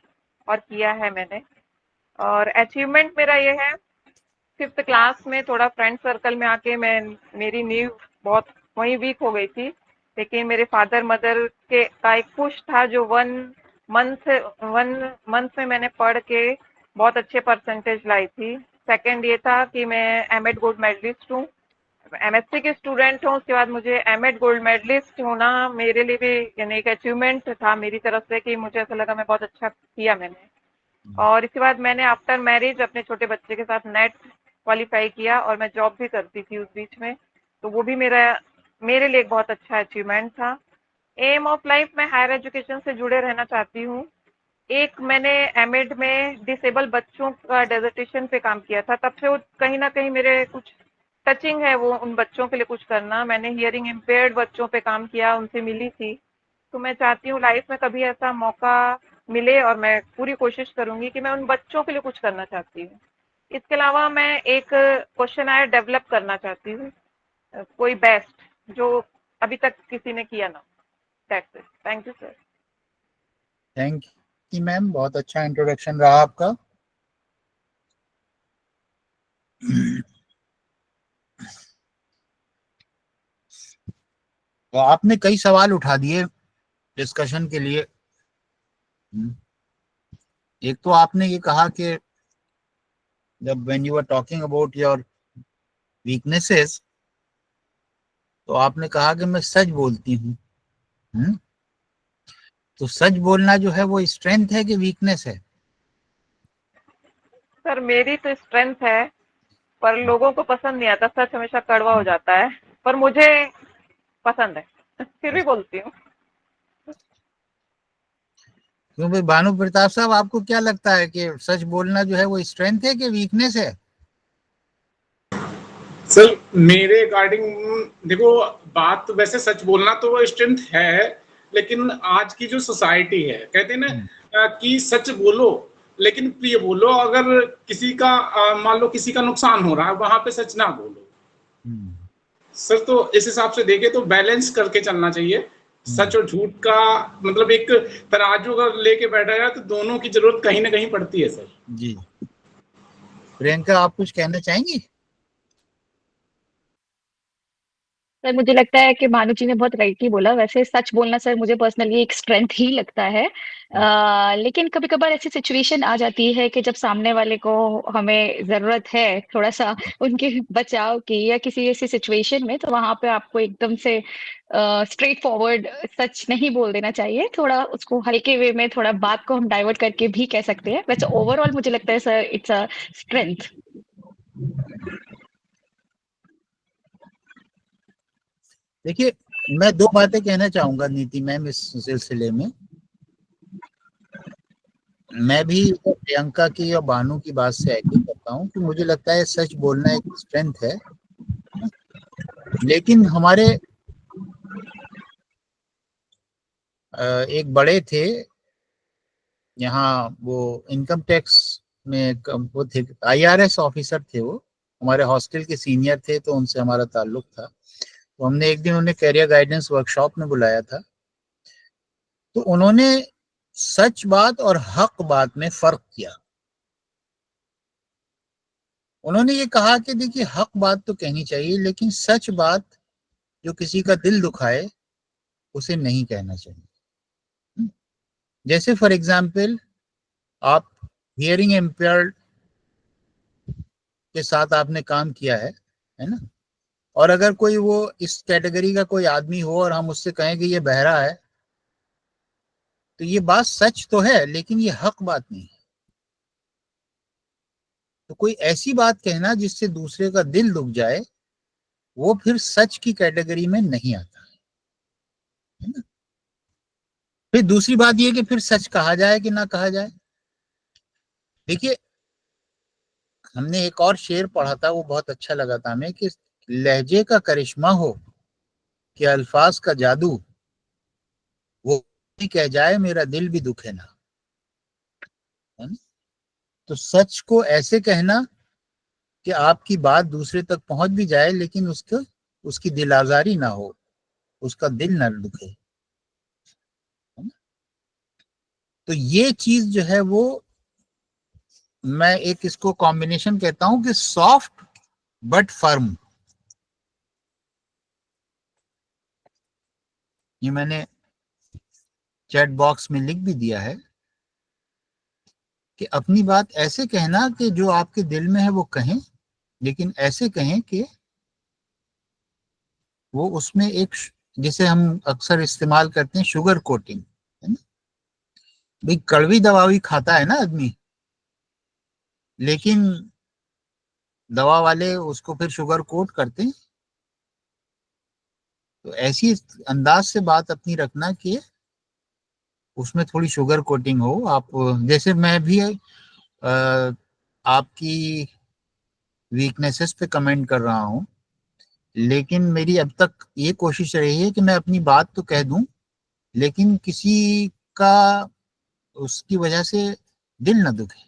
और किया है मैंने। और अचीवमेंट मेरा ये है, 5th क्लास में थोड़ा फ्रेंड सर्कल में आके मेरी नींव बहुत वहीं वीक हो गई थी, लेकिन मेरे फादर मदर का एक पुश था जो 1 मंथ में मैंने पढ़ के बहुत अच्छे परसेंटेज लाई थी। सेकंड ये था कि मैं एमएड गोल्ड मेडलिस्ट हूँ, एमएससी की स्टूडेंट हूँ। उसके बाद मुझे एमएड गोल्ड मेडलिस्ट होना मेरे लिए भी यानी एक अचीवमेंट था मेरी तरफ से कि मुझे ऐसा लगा मैं बहुत अच्छा किया मैंने। और इसके बाद मैंने आफ्टर मैरिज अपने छोटे बच्चे के साथ नेट क्वालिफाई किया और मैं जॉब भी करती थी उस बीच में, तो वो भी मेरे लिए एक बहुत अच्छा अचीवमेंट था। एम ऑफ लाइफ में हायर एजुकेशन से जुड़े रहना चाहती हूँ। एक मैंने एमएड में डिसेबल बच्चों का डेजर्टेशन पे काम किया था, तब से वो कहीं ना कहीं मेरे कुछ टचिंग है वो उन बच्चों के लिए कुछ करना। मैंने हियरिंग इम्पेयर्ड बच्चों पे काम किया, उनसे मिली थी। तो मैं चाहती हूँ लाइफ में कभी ऐसा मौका मिले और मैं पूरी कोशिश करूंगी कि मैं उन बच्चों के लिए कुछ करना चाहती हूँ। इसके अलावा मैं एक क्वेश्चन आयर डेवलप करना चाहती हूँ, कोई बेस्ट जो अभी तक किसी ने किया ना। That's it. Thank you sir. Thank you ma'am, बहुत अच्छा इंट्रोडक्शन रहा आपका। तो आपने कई सवाल उठा दिए डिस्कशन के लिए। एक तो आपने ये कहा कि जब when you are talking about your weaknesses तो आपने कहा कि मैं सच बोलती हूँ। तो सच बोलना जो है वो स्ट्रेंथ है कि वीकनेस है? सर मेरी तो स्ट्रेंथ है, पर लोगों को पसंद नहीं आता। सच हमेशा कड़वा हो जाता है, पर मुझे पसंद है फिर भी बोलती हूँ। क्यों भाई भानु प्रताप साहब, आपको क्या लगता है कि सच बोलना जो है वो स्ट्रेंथ है कि वीकनेस है? सर मेरे अकॉर्डिंग देखो, बात तो वैसे सच बोलना तो वो स्ट्रेंथ है, लेकिन आज की जो सोसाइटी है कहते हैं ना कि सच बोलो लेकिन प्रिय बोलो। अगर किसी का मान लो किसी का नुकसान हो रहा है वहां पे सच ना बोलो। सर तो इस हिसाब से देखे तो बैलेंस करके चलना चाहिए। सच और झूठ का मतलब एक तराजू अगर लेके बैठा जाए तो दोनों की जरूरत कहीं ना कहीं पड़ती है। सर जी, प्रियंका आप कुछ कहना चाहेंगी? सर मुझे लगता है कि मानू जी ने बहुत राइटली बोला। वैसे सच बोलना सर मुझे पर्सनली एक स्ट्रेंथ ही लगता है। लेकिन कभी कभार ऐसी सिचुएशन आ जाती है कि जब सामने वाले को हमें जरूरत है थोड़ा सा उनके बचाव की या किसी ऐसी सिचुएशन में, तो वहां पे आपको एकदम से स्ट्रेट फॉरवर्ड सच नहीं बोल देना चाहिए। थोड़ा उसको हल्के वे में, थोड़ा बात को हम डाइवर्ट करके भी कह सकते हैं। वैसे ओवरऑल मुझे लगता है सर इट्स अ स्ट्रेंथ। देखिए, मैं दो बातें कहना चाहूंगा नीति मैम इस सिलसिले में। मैं भी प्रियंका की और बानू की बात से एग्री करता हूँ कि मुझे लगता है सच बोलना एक स्ट्रेंथ है। लेकिन हमारे एक बड़े थे यहाँ, वो इनकम टैक्स में वो थे, IRS ऑफिसर थे। वो हमारे हॉस्टल के सीनियर थे, तो उनसे हमारा ताल्लुक था। तो हमने एक दिन उन्हें कैरियर गाइडेंस वर्कशॉप में बुलाया था। तो उन्होंने सच बात और हक बात में फर्क किया। उन्होंने ये कहा कि देखिए, हक बात तो कहनी चाहिए, लेकिन सच बात जो किसी का दिल दुखाए उसे नहीं कहना चाहिए। जैसे फॉर एग्जाम्पल, आप हियरिंग इम्पेयर्ड के साथ आपने काम किया है ना, और अगर कोई वो इस कैटेगरी का कोई आदमी हो और हम उससे कहें कि ये बहरा है, तो ये बात सच तो है, लेकिन ये हक बात नहीं है। तो कोई ऐसी बात कहना जिससे दूसरे का दिल दुख जाए, वो फिर सच की कैटेगरी में नहीं आता है ना। फिर दूसरी बात ये कि फिर सच कहा जाए कि ना कहा जाए। देखिए, हमने एक और शेर पढ़ा था, वो बहुत अच्छा लगा था हमें, कि लहजे का करिश्मा हो कि अल्फाज का जादू, वो भी कह जाए मेरा दिल भी दुखे ना, है ना? तो सच को ऐसे कहना कि आपकी बात दूसरे तक पहुंच भी जाए, लेकिन उसकी दिल आजारी ना हो, उसका दिल ना दुखे, है ना? तो ये चीज जो है वो, मैं एक इसको कॉम्बिनेशन कहता हूं कि सॉफ्ट बट फर्म। ये मैंने चैट बॉक्स में लिख भी दिया है कि अपनी बात ऐसे कहना कि जो आपके दिल में है वो कहें, लेकिन ऐसे कहें कि वो उसमें एक, जिसे हम अक्सर इस्तेमाल करते हैं, शुगर कोटिंग, है ना। भाई, कड़वी दवा भी खाता है ना आदमी, लेकिन दवा वाले उसको फिर शुगर कोट करते हैं। तो ऐसी अंदाज से बात अपनी रखना कि उसमें थोड़ी शुगर कोटिंग हो। आप जैसे, मैं भी आपकी वीकनेसेस पे कमेंट कर रहा हूँ, लेकिन मेरी अब तक ये कोशिश रही है कि मैं अपनी बात तो कह दूं, लेकिन किसी का उसकी वजह से दिल न दुखे।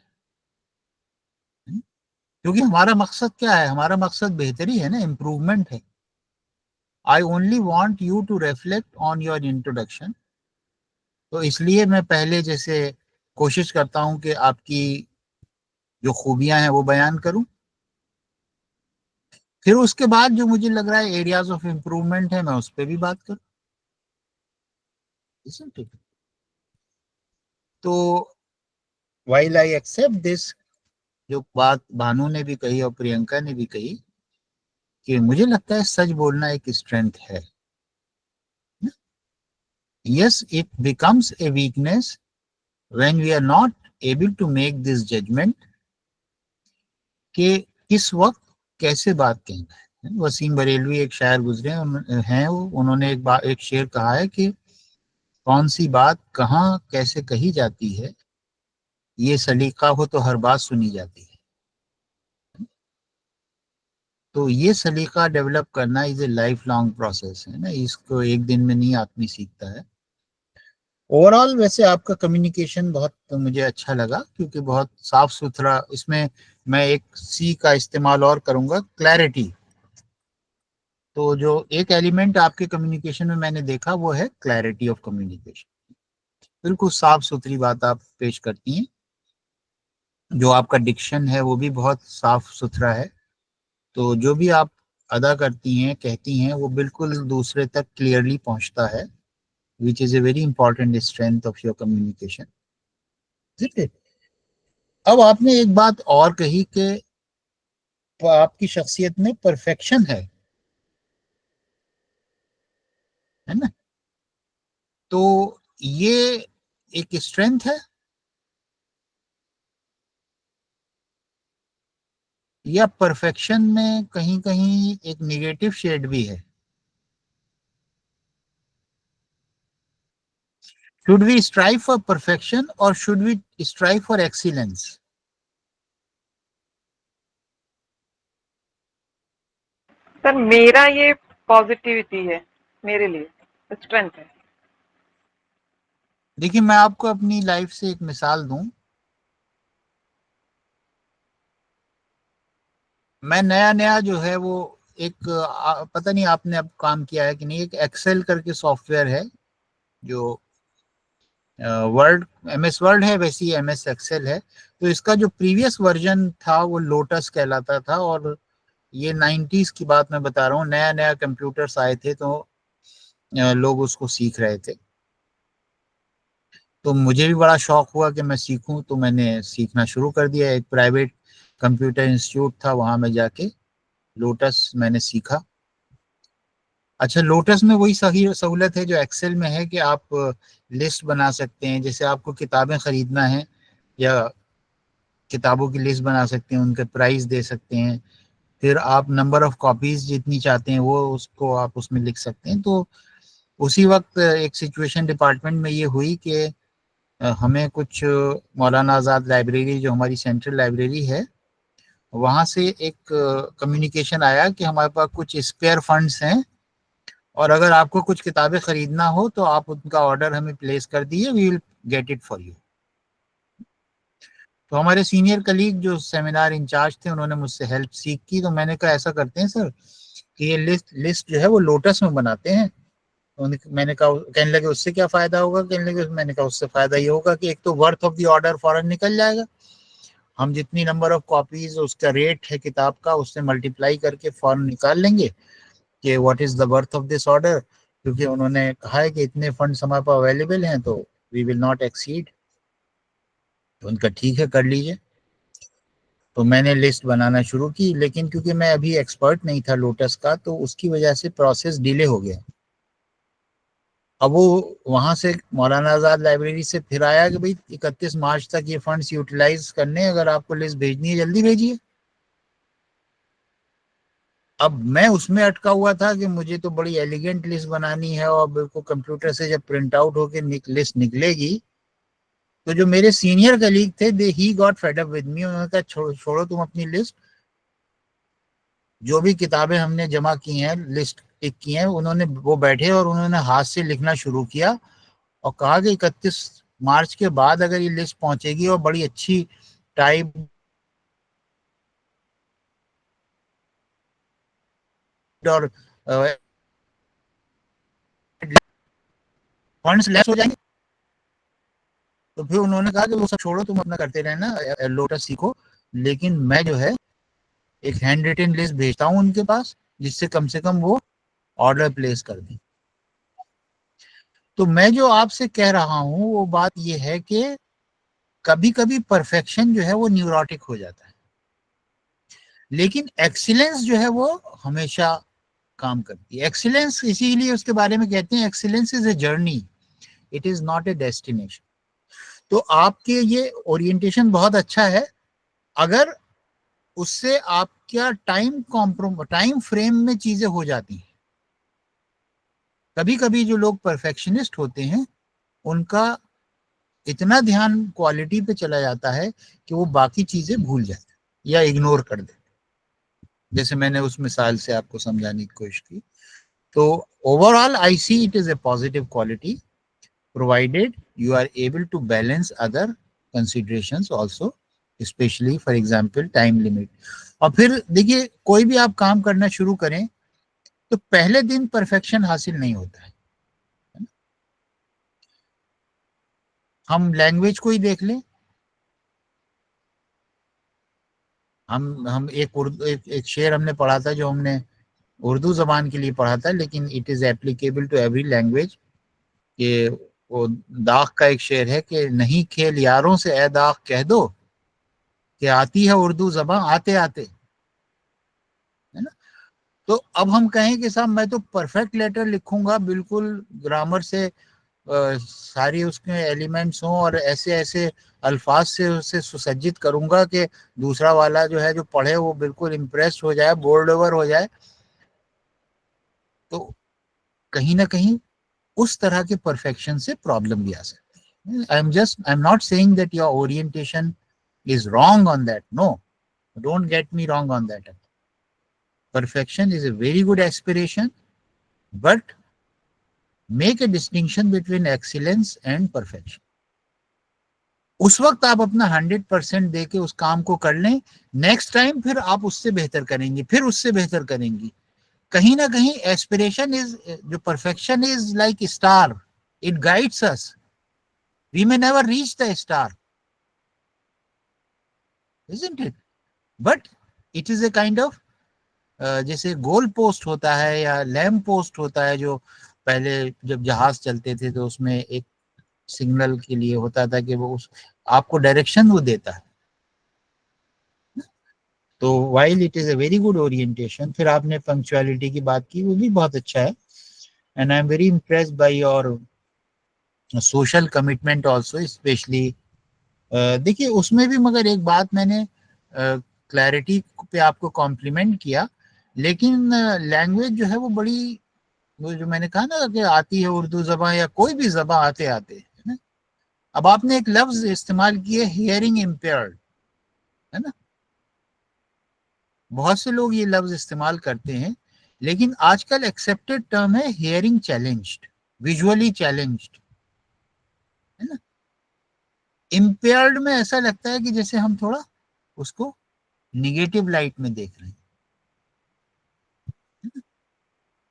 क्योंकि हमारा मकसद क्या है? हमारा मकसद बेहतरी है ना, इम्प्रूवमेंट है। I only want you to reflect on your introduction. तो इसलिए मैं पहले जैसे कोशिश करता हूं कि आपकी जो खूबियां हैं वो बयान करूं, फिर उसके बाद जो मुझे लग रहा है एरियाज ऑफ इम्प्रूवमेंट है, मैं उस पर भी बात करूं। Isn't it? तो वाइल आई एक्सेप्ट दिस, जो बात भानु ने भी कही और प्रियंका ने भी कही, कि मुझे लगता है सच बोलना एक स्ट्रेंथ है। Yes, it becomes a weakness when we are not able to make this judgement कि किस वक्त कैसे बात कहना है। वसीम बरेलवी एक शायर गुजरे हैं, उन्होंने एक शेर कहा है कि कौन सी बात कहाँ कैसे कही जाती है, ये सलीका हो तो हर बात सुनी जाती है। तो ये सलीका डेवलप करना is a life long process है ना, इसको एक दिन में नहीं आदमी सीखता है। ओवरऑल वैसे आपका कम्युनिकेशन बहुत मुझे अच्छा लगा, क्योंकि बहुत साफ सुथरा, इसमें मैं एक सी का इस्तेमाल और करूंगा, क्लैरिटी। तो जो एक एलिमेंट आपके कम्युनिकेशन में मैंने देखा वो है क्लैरिटी ऑफ कम्युनिकेशन। बिल्कुल साफ सुथरी बात आप पेश करती हैं। जो आपका डिक्शन है वो भी बहुत साफ सुथरा है। तो जो भी आप अदा करती हैं, कहती हैं, वो बिल्कुल दूसरे तक क्लियरली पहुंचता है, which is a very important strength of your communication. ठीक है। अब आपने एक बात और कही कि आपकी शख्सियत में परफेक्शन है ना? तो ये एक स्ट्रेंथ है या परफेक्शन में कहीं कहीं एक निगेटिव शेड भी है? Should we strive for perfection और should we strive for excellence? Sir मेरा ये पॉजिटिविटी है, मेरे लिए स्ट्रेंथ है। देखिए, मैं आपको अपनी लाइफ से एक मिसाल दूं। मैं नया नया जो है वो एक पता नहीं आपने अब काम किया है कि नहीं, एक एक्सेल करके सॉफ्टवेयर है जो वर्ड, MS वर्ड है, वैसे ही MS एक्सेल है। तो इसका जो प्रीवियस वर्जन था वो लोटस कहलाता था, और ये 90s की बात मैं बता रहा हूँ। नया नया कंप्यूटर्स आए थे तो लोग उसको सीख रहे थे। तो मुझे भी बड़ा शौक हुआ कि मैं सीखूं, तो मैंने सीखना शुरू कर दिया। एक प्राइवेट कंप्यूटर इंस्टीट्यूट था, वहां में जाके लोटस मैंने सीखा। अच्छा, लोटस में वही सही सहूलत है जो एक्सेल में है कि आप लिस्ट बना सकते हैं। जैसे आपको किताबें खरीदना है या किताबों की लिस्ट बना सकते हैं, उनके प्राइस दे सकते हैं, फिर आप नंबर ऑफ कॉपीज जितनी चाहते हैं वो उसको आप उसमें लिख सकते हैं। तो उसी वक्त एक सिचुएशन डिपार्टमेंट में ये हुई कि हमें कुछ मौलाना आज़ाद लाइब्रेरी, जो हमारी सेंट्रल लाइब्रेरी है, वहाँ से एक कम्युनिकेशन आया कि हमारे पास कुछ स्पेयर फंड्स हैं, और अगर आपको कुछ किताबें खरीदना हो तो आप उनका ऑर्डर हमें प्लेस कर दिए, we will get it for you. तो हमारे सीनियर कलीग जो सेमिनार इंचार्ज थे, उन्होंने मुझसे हेल्प सीख की। तो मैंने कहा ऐसा करते हैं सर कि ये लिस्ट जो है वो लोटस में बनाते हैं। मैंने कहा, कहने लगे उससे क्या फायदा होगा? कहने लगे, मैंने कहा उससे फायदा ये होगा कि एक तो वर्थ ऑफ द ऑर्डर फौरन निकल जाएगा। हम जितनी नंबर ऑफ कॉपीज, उसका रेट है किताब का, उससे मल्टीप्लाई करके फौरन निकाल लेंगे कि what is the worth of this order, क्योंकि उन्होंने कहा है कि इतने फंड्स हमारे पास अवेलेबल हैं, तो वी विल नॉट एक्सीड। तो उनका ठीक है, कर लीजिए। तो मैंने लिस्ट बनाना शुरू की, लेकिन क्योंकि मैं अभी एक्सपर्ट नहीं था लोटस का, तो उसकी वजह से प्रोसेस डिले हो गया। अब वो वहां से मौलाना आजाद लाइब्रेरी से फिर आया कि भाई 31 मार्च तक ये फंड्स यूटिलाइज करने, अगर आपको लिस्ट भेजनी है जल्दी भेजिए। अब मैं उसमें अटका हुआ था कि मुझे तो बड़ी एलिगेंट लिस्ट बनानी है, और बिल्कुल कंप्यूटर से जब प्रिंट आउट होके लिस्ट निकलेगी, तो जो मेरे सीनियर कलीग थे, they he got fed up with me. उन्होंने कहा छोड़ो तुम अपनी लिस्ट, जो भी किताबें हमने जमा की हैं, लिस्ट टिक की हैं, उन्होंने वो बैठे और उन्होंने हाथ से लिखना शुरू किया और कहा कि 31 मार्च के बाद अगर ये लिस्ट पहुंचेगी और बड़ी अच्छी टाइप और फंड्स लेस हो जाएंगे। तो फिर उन्होंने कहा कि वो सब छोड़ो, तुम अपना करते रहना, लोटस सीखो, लेकिन मैं जो है एक हैंड रिटन लिस्ट भेजता हूँ उनके पास, जिससे कम से कम वो ऑर्डर प्लेस कर दें। तो मैं जो आपसे कह रहा हूँ वो बात ये है कि कभी कभी परफेक्शन जो है वो न्यूरोटिक हो जाता है, लेकिन एक्सीलेंस जो है वो हमेशा काम करती है। एक्सीलेंस इसीलिए उसके बारे में कहते हैं excellence is a journey, it is not a destination. तो आपके ये ओरिएंटेशन बहुत अच्छा है, अगर उससे आपका टाइम फ्रेम में चीजें हो जाती हैं। कभी कभी जो लोग परफेक्शनिस्ट होते हैं, उनका इतना ध्यान क्वालिटी पे चला जाता है कि वो बाकी चीजें भूल जाते हैं या इग्नोर कर देते हैं, जैसे मैंने उस मिसाल से आपको समझाने की कोशिश की। तो overall I see it is a positive quality, provided you are able to balance other considerations also, specially for example time limit. और फिर देखिए, कोई भी आप काम करना शुरू करें तो पहले दिन परफेक्शन हासिल नहीं होता है। हम लैंग्वेज को ही देख लें, हम एक उर्दू एक शेर हमने पढ़ा था जो हमने उर्दू जबान के लिए पढ़ा था, लेकिन it is applicable to every language. कि वो दाग का एक शेर है कि नहीं खेल यारों से ए दाग कह दो कि आती है उर्दू जबान आते आते, है ना। तो अब हम कहें कि साहब मैं तो परफेक्ट लेटर लिखूंगा, बिल्कुल ग्रामर से सारी उसके एलिमेंट्स हों और ऐसे ऐसे अल्फाज से उसे सुसज्जित करूंगा कि दूसरा वाला जो है जो पढ़े वो बिल्कुल इम्प्रेस हो जाए, बोर्ड ओवर हो जाए। तो कहीं ना कहीं उस तरह के परफेक्शन से प्रॉब्लम भी आ सकती है। I am not saying that your orientation is wrong on that, no, don't get me wrong on that. Perfection is a very good aspiration, but make a distinction between excellence and perfection. उस वक्त आप अपना 100% दे के उस काम को कर लें, नेक्स्ट टाइम फिर आप उससे बेहतर करेंगे, फिर उससे बेहतर करेंगी। कहीं ना कहीं एस्पिरेशन इज, जो perfection is like star, it guides us, we may never reach the star, isn't it? But it is a kind of जैसे गोल पोस्ट होता है या लैम्प पोस्ट होता है, जो पहले जब जहाज चलते थे तो उसमें एक सिग्नल के लिए होता था कि वो उस आपको डायरेक्शन वो देता है। तो while it is a very good orientation. फिर आपने पंक्चुअलिटी की बात की, वो भी बहुत अच्छा है, and I am very impressed by your social commitment also, specially देखिए उसमें भी, मगर एक बात मैंने क्लैरिटी पे आपको कॉम्प्लीमेंट किया, लेकिन लैंग्वेज जो है वो बड़ी, वो जो मैंने कहा ना कि आती है उर्दू जबान या कोई भी जबान आते आते, है ना। अब आपने एक लफ्ज इस्तेमाल किए हियरिंग इम्पेयर्ड, है ना। बहुत से लोग ये लफ्ज इस्तेमाल करते हैं, लेकिन आजकल एक्सेप्टेड टर्म है हियरिंग चैलेंज्ड, विजुअली चैलेंज्ड, है ना। इम्पेयर्ड में ऐसा लगता है कि जैसे हम थोड़ा उसको निगेटिव लाइट में देख रहे हैं।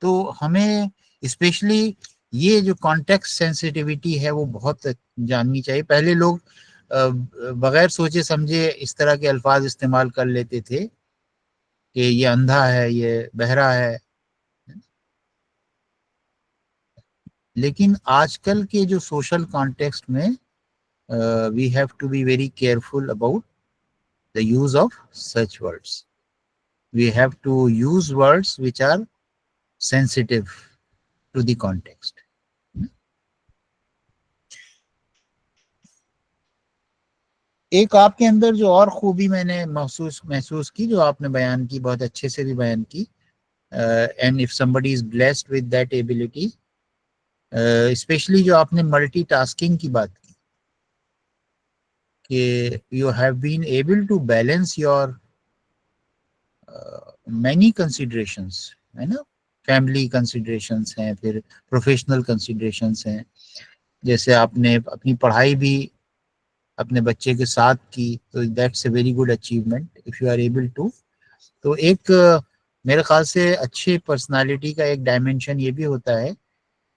तो हमें स्पेशली ये जो कॉन्टेक्स्ट सेंसिटिविटी है वो बहुत जाननी चाहिए। पहले लोग बगैर सोचे समझे इस तरह के अल्फाज इस्तेमाल कर लेते थे कि ये अंधा है, ये बहरा है, लेकिन आजकल के जो सोशल कॉन्टेक्स्ट में we have to be very careful about the use of such words. We have to use words which are sensitive to the context. एक आपके अंदर जो और खूबी मैंने महसूस की, जो आपने बयान की, बहुत अच्छे से भी बयान की, and if somebody is blessed with that ability, specially जो आपने मल्टीटास्किंग की बात की, कि you have been able to balance your many considerations, है ना। फैमिली कंसिडरेशंस हैं, फिर प्रोफेशनल कंसिडरेशंस हैं, जैसे आपने अपनी पढ़ाई भी अपने बच्चे के साथ की, तो that's a very good achievement if you are able to. तो एक मेरे ख्याल से अच्छी पर्सनालिटी का एक डायमेंशन ये भी होता है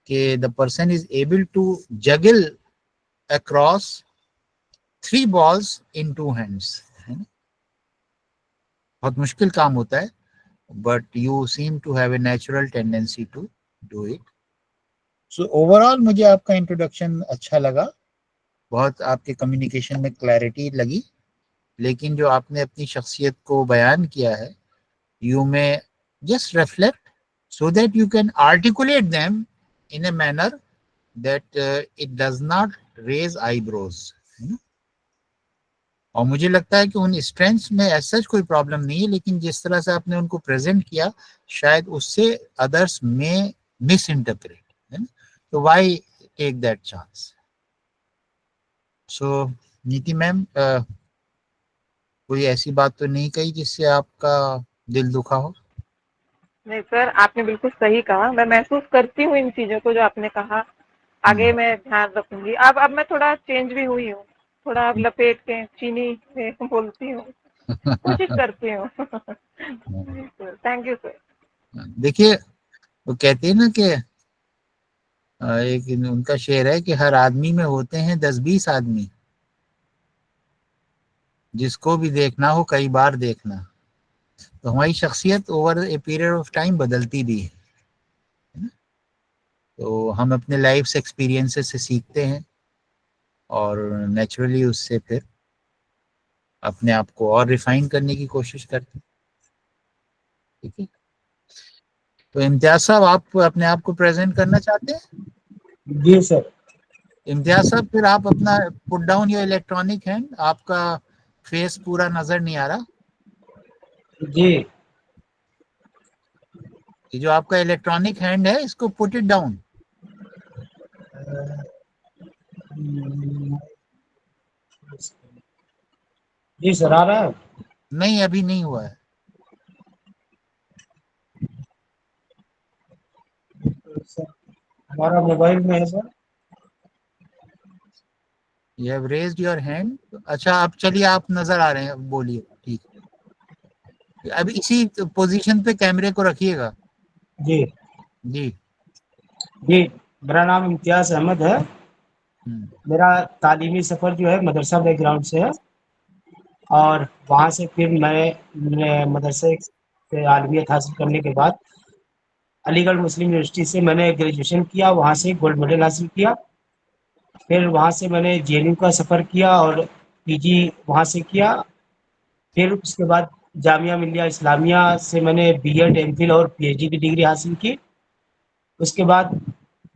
कि the person is able to juggle across 3 balls in 2 hands, है ना। बहुत मुश्किल काम होता है, but you seem to have a natural tendency to do it. So overall मुझे आपका इंट्रोडक्शन अच्छा लगा, बहुत आपके कम्युनिकेशन में क्लैरिटी लगी, लेकिन जो आपने अपनी शख्सियत को बयान किया है, you may just reflect so that you can articulate them in a manner that it does not raise eyebrows, है ना? और मुझे लगता है कि उन स्ट्रेंथ्स में ऐसा कोई प्रॉब्लम नहीं है, लेकिन जिस तरह से आपने उनको प्रेजेंट किया, शायद उससे अदर्स में मिस इंटरप्रेट, है ना। तो व्हाई टेक दैट चांस। सो नीति मैम, कोई ऐसी बात तो नहीं कही जिससे आपका दिल दुखा हो? नहीं सर, आपने बिल्कुल सही कहा। मैं महसूस करती हूँ इन चीजों को जो आपने कहा। आगे मैं ध्यान रखूंगी। अब मैं थोड़ा चेंज भी हुई हूँ, थोड़ा अब लपेट के चीनी में बोलती हूँ, कोशिश करती हूँ। Thank you sir. देखिए वो कहते हैं ना कि एक उनका शेर है कि हर आदमी में होते हैं 10-20 आदमी, जिसको भी देखना हो कई बार देखना। तो हमारी शख्सियत over a period of time बदलती भी है ना? तो हम अपने लाइफ एक्सपीरियंसेस से सीखते हैं और नेचुरली उससे फिर अपने आप को और रिफाइन करने की कोशिश करते हैं। ठीक है, तो इम्तियाज साहब आप अपने आप को प्रेजेंट करना चाहते हैं? जी सर। इम्तियाज साहब फिर आप अपना put down your electronic hand, आपका फेस पूरा नजर नहीं आ रहा। जी ये जो आपका इलेक्ट्रॉनिक हैंड है इसको पुट इट डाउन। जी सर, आ रहा है। नहीं, अभी नहीं हुआ है। सर, हमारा मोबाइल में है sir. You have raised your hand. अच्छा, आप चलिए, आप नजर आ रहे हैं, बोलिए। ठीक है, अभी इसी पोजीशन पे कैमरे को रखिएगा। जी जी। जी, मेरा नाम इम्तियाज अहमद है। मेरा तालीमी सफ़र जो है मदरसा बैकग्राउंड से है, और वहाँ से फिर मैंने मदरसे से आलमियत हासिल करने के बाद अलीगढ़ मुस्लिम यूनिवर्सिटी से मैंने ग्रेजुएशन किया, वहाँ से गोल्ड मेडल हासिल किया। फिर वहाँ से मैंने जेएनयू का सफ़र किया और पीजी वहाँ से किया। फिर उसके बाद जामिया मिलिया इस्लामिया से मैंने बीएड, एमफिल और पीएचडी की डिग्री हासिल की। उसके बाद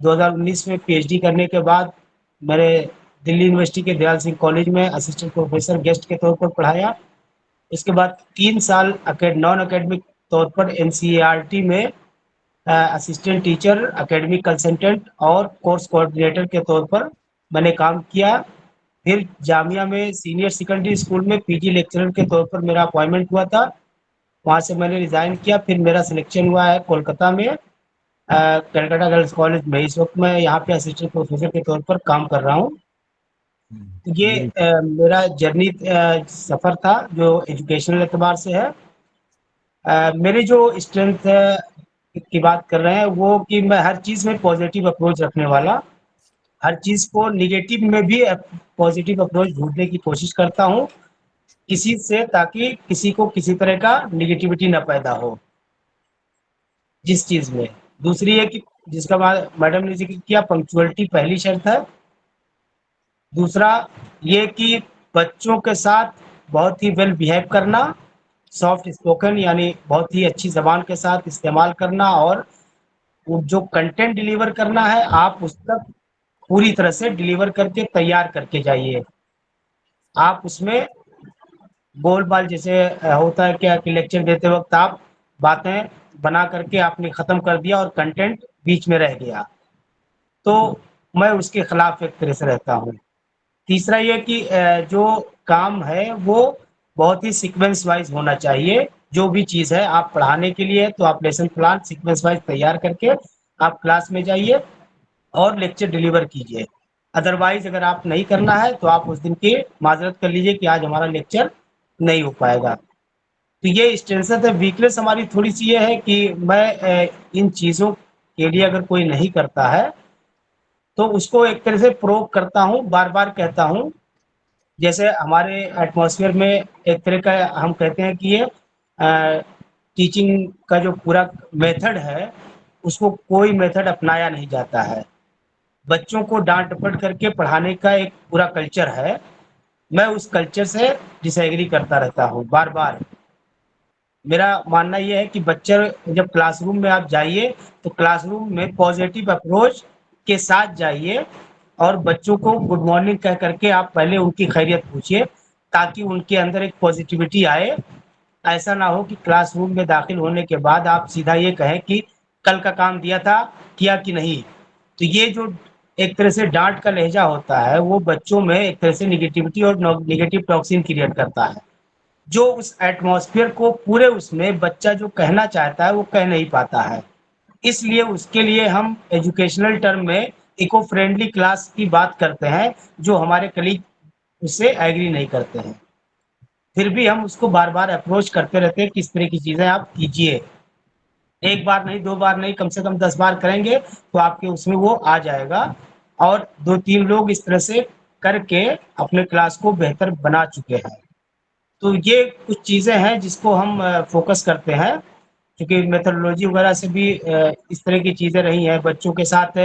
2019 में पीएचडी करने के बाद मैंने दिल्ली यूनिवर्सिटी के दयाल सिंह कॉलेज में असिस्टेंट प्रोफेसर गेस्ट के तौर पर पढ़ाया। इसके बाद 3 साल नॉन अकेडमिक तौर पर एनसीईआरटी में असिस्टेंट टीचर, एकेडमिक कंसल्टेंट और कोर्स कोऑर्डिनेटर के तौर पर मैंने काम किया। फिर जामिया में सीनियर सेकेंडरी स्कूल में पीजी लेक्चरर के तौर पर मेरा अपॉइंटमेंट हुआ था, वहाँ से मैंने रिज़ाइन किया। फिर मेरा सिलेक्शन हुआ है कोलकाता में कलकत्ता गर्ल्स कॉलेज में। इस वक्त मैं यहाँ पे असिस्टेंट प्रोफेसर के तौर पर काम कर रहा हूँ। ये मेरा जर्नी सफ़र था जो एजुकेशनल एतबार से है। मेरे जो स्ट्रेंथ की बात कर रहे हैं वो कि मैं हर चीज़ में पॉजिटिव अप्रोच रखने वाला, हर चीज़ को निगेटिव में भी पॉजिटिव अप्रोच ढूंढने की कोशिश करता हूँ किसी से, ताकि किसी को किसी तरह का निगेटिविटी ना पैदा हो जिस चीज़ में। दूसरी है कि जिसका मैडम ने जिक्र किया, पंक्चुअलिटी पहली शर्त है। दूसरा ये कि बच्चों के साथ बहुत ही वेल बिहेव करना, सॉफ्ट स्पोकन यानी बहुत ही अच्छी ज़बान के साथ इस्तेमाल करना, और वो जो कंटेंट डिलीवर करना है आप उस तक पूरी तरह से डिलीवर करके तैयार करके जाइए। आप उसमें गोल-बाल जैसे होता है क्या कि लेक्चर देते वक़्त आप बातें बना करके आपने ख़त्म कर दिया और कंटेंट बीच में रह गया, तो मैं उसके खिलाफ एक तरह से रहता हूँ। तीसरा ये कि जो काम है वो बहुत ही सीक्वेंस वाइज़ होना चाहिए। जो भी चीज़ है आप पढ़ाने के लिए तो आप लेसन प्लान सीक्वेंस वाइज़ तैयार करके आप क्लास में जाइए और लेक्चर डिलीवर कीजिए। अदरवाइज़ अगर आप नहीं करना है तो आप उस दिन की माज़रत कर लीजिए कि आज हमारा लेक्चर नहीं हो पाएगा। तो ये स्ट्रेंथ है। वीकनेस हमारी थोड़ी-सी ये है कि मैं इन चीज़ों के लिए अगर कोई नहीं करता है तो उसको एक तरह से प्रोवोक करता हूँ, बार-बार कहता हूँ। जैसे हमारे एटमॉस्फेयर में एक तरह का हम कहते हैं कि ये टीचिंग का जो पूरा मेथड है, उसको कोई मेथड अपनाया नहीं जाता है। बच्चों को डाँट-डपट करके पढ़ाने का एक पूरा कल्चर है। मैं उस कल्चर से डिसएग्री करता रहता हूँ बार-बार। मेरा मानना ये है कि बच्चे जब क्लासरूम में आप जाइए, तो क्लासरूम में पॉज़िटिव अप्रोच के साथ जाइए और बच्चों को गुड मॉर्निंग कह कर के आप पहले उनकी खैरियत पूछिए, ताकि उनके अंदर एक पॉज़िटिविटी आए। ऐसा ना हो कि क्लासरूम में दाखिल होने के बाद आप सीधा ये कहें कि कल का काम दिया था, किया कि नहीं? तो ये जो एक तरह से डाँट का लहज़ा होता है, वो बच्चों में एक तरह से नेगेटिविटी और नेगेटिव टॉक्सिन क्रिएट करता है। जो उस एटमॉस्फेयर को पूरे उसमें बच्चा जो कहना चाहता है वो कह नहीं पाता है। इसलिए उसके लिए हम एजुकेशनल टर्म में इको फ्रेंडली क्लास की बात करते हैं, जो हमारे कलीग उससे एग्री नहीं करते हैं। फिर भी हम उसको बार-बार अप्रोच करते रहते हैं कि इस तरह की चीज़ें आप कीजिए। 1 बार नहीं, 2 बार नहीं, कम से कम 10 बार करेंगे तो आपके उसमें वो आ जाएगा, और 2-3 लोग इस तरह से करके अपने क्लास को बेहतर बना चुके हैं। तो ये कुछ चीज़ें हैं जिसको हम फोकस करते हैं, क्योंकि मेथोडोलॉजी वगैरह से भी इस तरह की चीज़ें रही हैं। बच्चों के साथ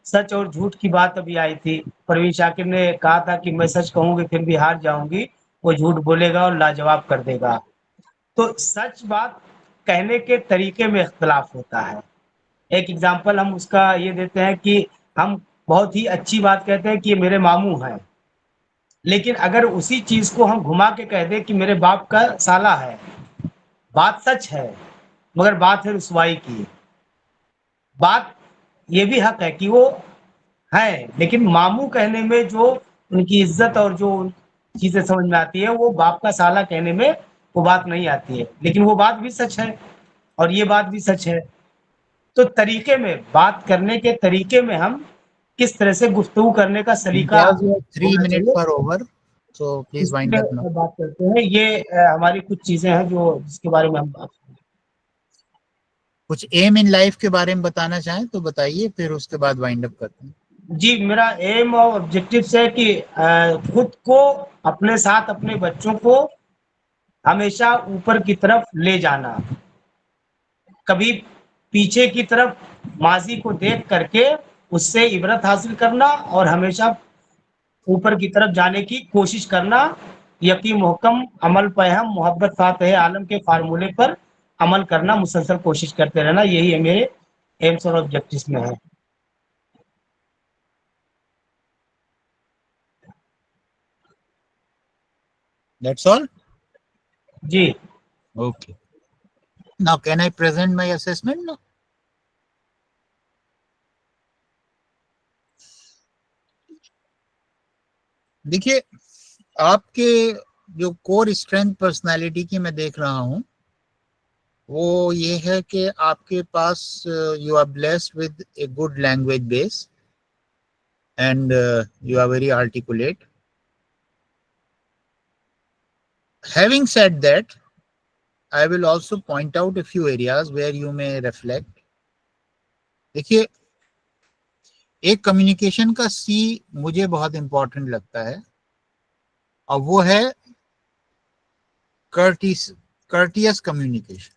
सच और झूठ की बात अभी आई थी। परवीन शाकिर ने कहा था कि मैं सच कहूँगी फिर भी हार जाऊँगी, वो झूठ बोलेगा और लाजवाब कर देगा। तो सच बात कहने के तरीके में इख्तिलाफ होता है। एक एग्ज़ाम्पल हम उसका ये देते हैं कि हम बहुत ही अच्छी बात कहते हैं कि ये मेरे मामू हैं, लेकिन अगर उसी चीज़ को हम घुमा के कह दें कि मेरे बाप का साला है, बात सच है, मगर बात है रुसवाई की। बात ये भी हक है कि वो हैं, लेकिन मामू कहने में जो उनकी इज़्ज़त और जो चीज़ें समझ में आती है, वो बाप का साला कहने में वो बात नहीं आती है। लेकिन वो बात भी सच है और ये बात भी सच है। तो तरीके में, बात करने के तरीके में हम किस तरह से गुफ्तगू करने का सलीका Imtiaz, your 3 होना minutes चाहिए, are over, so please इस wind पे up now. बात करते हैं। ये हमारी कुछ चीज़ें हैं जो जिसके बारे में हम बात कुछ एम इन लाइफ के बारे में बताना चाहें तो बताइए, फिर उसके बाद वाइंड अप करते हैं। जी, मेरा एम और ऑब्जेक्टिव्स है कि खुद को, अपने साथ अपने बच्चों को हमेशा ऊपर की तरफ ले जाना। कभी पीछे की तरफ माज़ी को देख करके उससे इबरत हासिल करना और हमेशा ऊपर की तरफ जाने की कोशिश करना। यकीन मुहकम अमल पे हम मोहब्बत फातह आलम के फार्मूले पर अमल करना, मुसलसल कोशिश करते रहना, यही मेरे एम्स और ऑब्जेक्टिव्स में है। That's all? Ji, Okay. Now can I present my assessment now? देखिए, आपके जो कोर स्ट्रेंथ पर्सनालिटी की मैं देख रहा हूं, वो ये है कि आपके पास you are blessed with a good language base and you are very articulate. Having said that, I will also point out a few areas where you may reflect. देखिए, एक कम्युनिकेशन का सी मुझे बहुत इंपॉर्टेंट लगता है और वो है कर्टियस कम्युनिकेशन.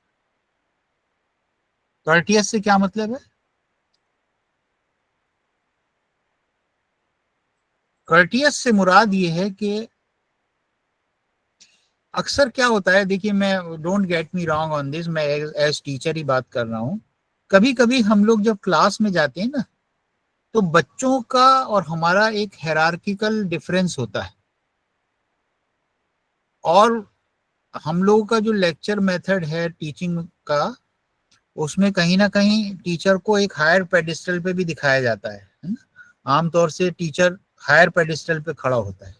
कर्टियस से क्या मतलब है? कर्टियस से मुराद ये है कि अक्सर क्या होता है, देखिए मैं, don't get me wrong on this, मैं एज टीचर ही बात कर रहा हूँ. कभी कभी हम लोग जब क्लास में जाते हैं ना, तो बच्चों का और हमारा एक हायरार्किकल डिफरेंस होता है और हम लोगों का जो लेक्चर मेथड है टीचिंग का, उसमें कहीं ना कहीं टीचर को एक हायर पेडिस्टल पे भी दिखाया जाता है ना. आमतौर से टीचर हायर पेडिस्टल पे खड़ा होता है.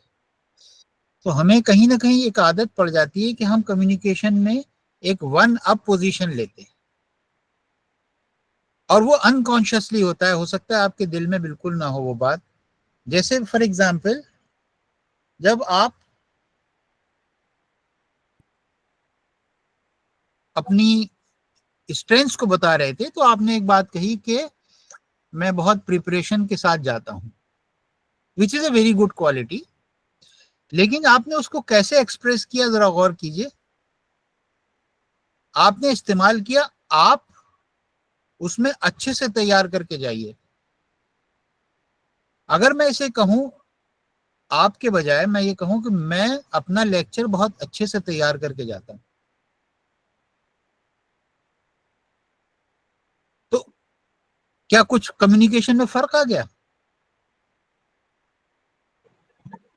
तो हमें कहीं ना कहीं एक आदत पड़ जाती है कि हम कम्युनिकेशन में एक वन अप पोजीशन लेते हैं और वो अनकॉन्शियसली होता है. हो सकता है आपके दिल में बिल्कुल ना हो वो बात. जैसे फॉर एग्जांपल, जब आप अपनी स्ट्रेंथ्स को बता रहे थे तो आपने एक बात कही कि मैं बहुत प्रिपरेशन के साथ जाता हूं, which is a very good quality. लेकिन आपने उसको कैसे एक्सप्रेस किया, जरा गौर कीजिए. आपने इस्तेमाल किया, आप उसमें अच्छे से तैयार करके जाइए. अगर मैं इसे कहूं, आपके बजाय मैं ये कहूं कि मैं अपना लेक्चर बहुत अच्छे से तैयार करके जाता हूं, तो क्या कुछ कम्युनिकेशन में फर्क आ गया?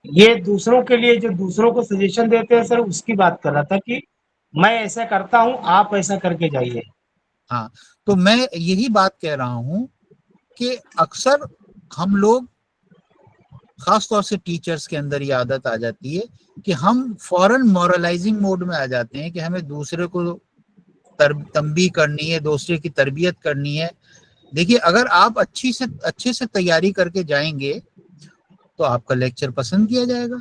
ये दूसरों के लिए, जो दूसरों को सजेशन देते हैं सर, उसकी बात कर रहा था कि मैं ऐसा करता हूँ, आप ऐसा करके जाइए. हाँ, तो मैं यही बात कह रहा हूं कि अक्सर हम लोग, खासतौर से टीचर्स के अंदर ये आदत आ जाती है कि हम फौरन मॉरलाइजिंग मोड में आ जाते हैं कि हमें दूसरे को तंबी करनी है, दूसरे की तरबियत करनी है. देखिए, अगर आप अच्छे से तैयारी करके जाएंगे तो आपका लेक्चर पसंद किया जाएगा,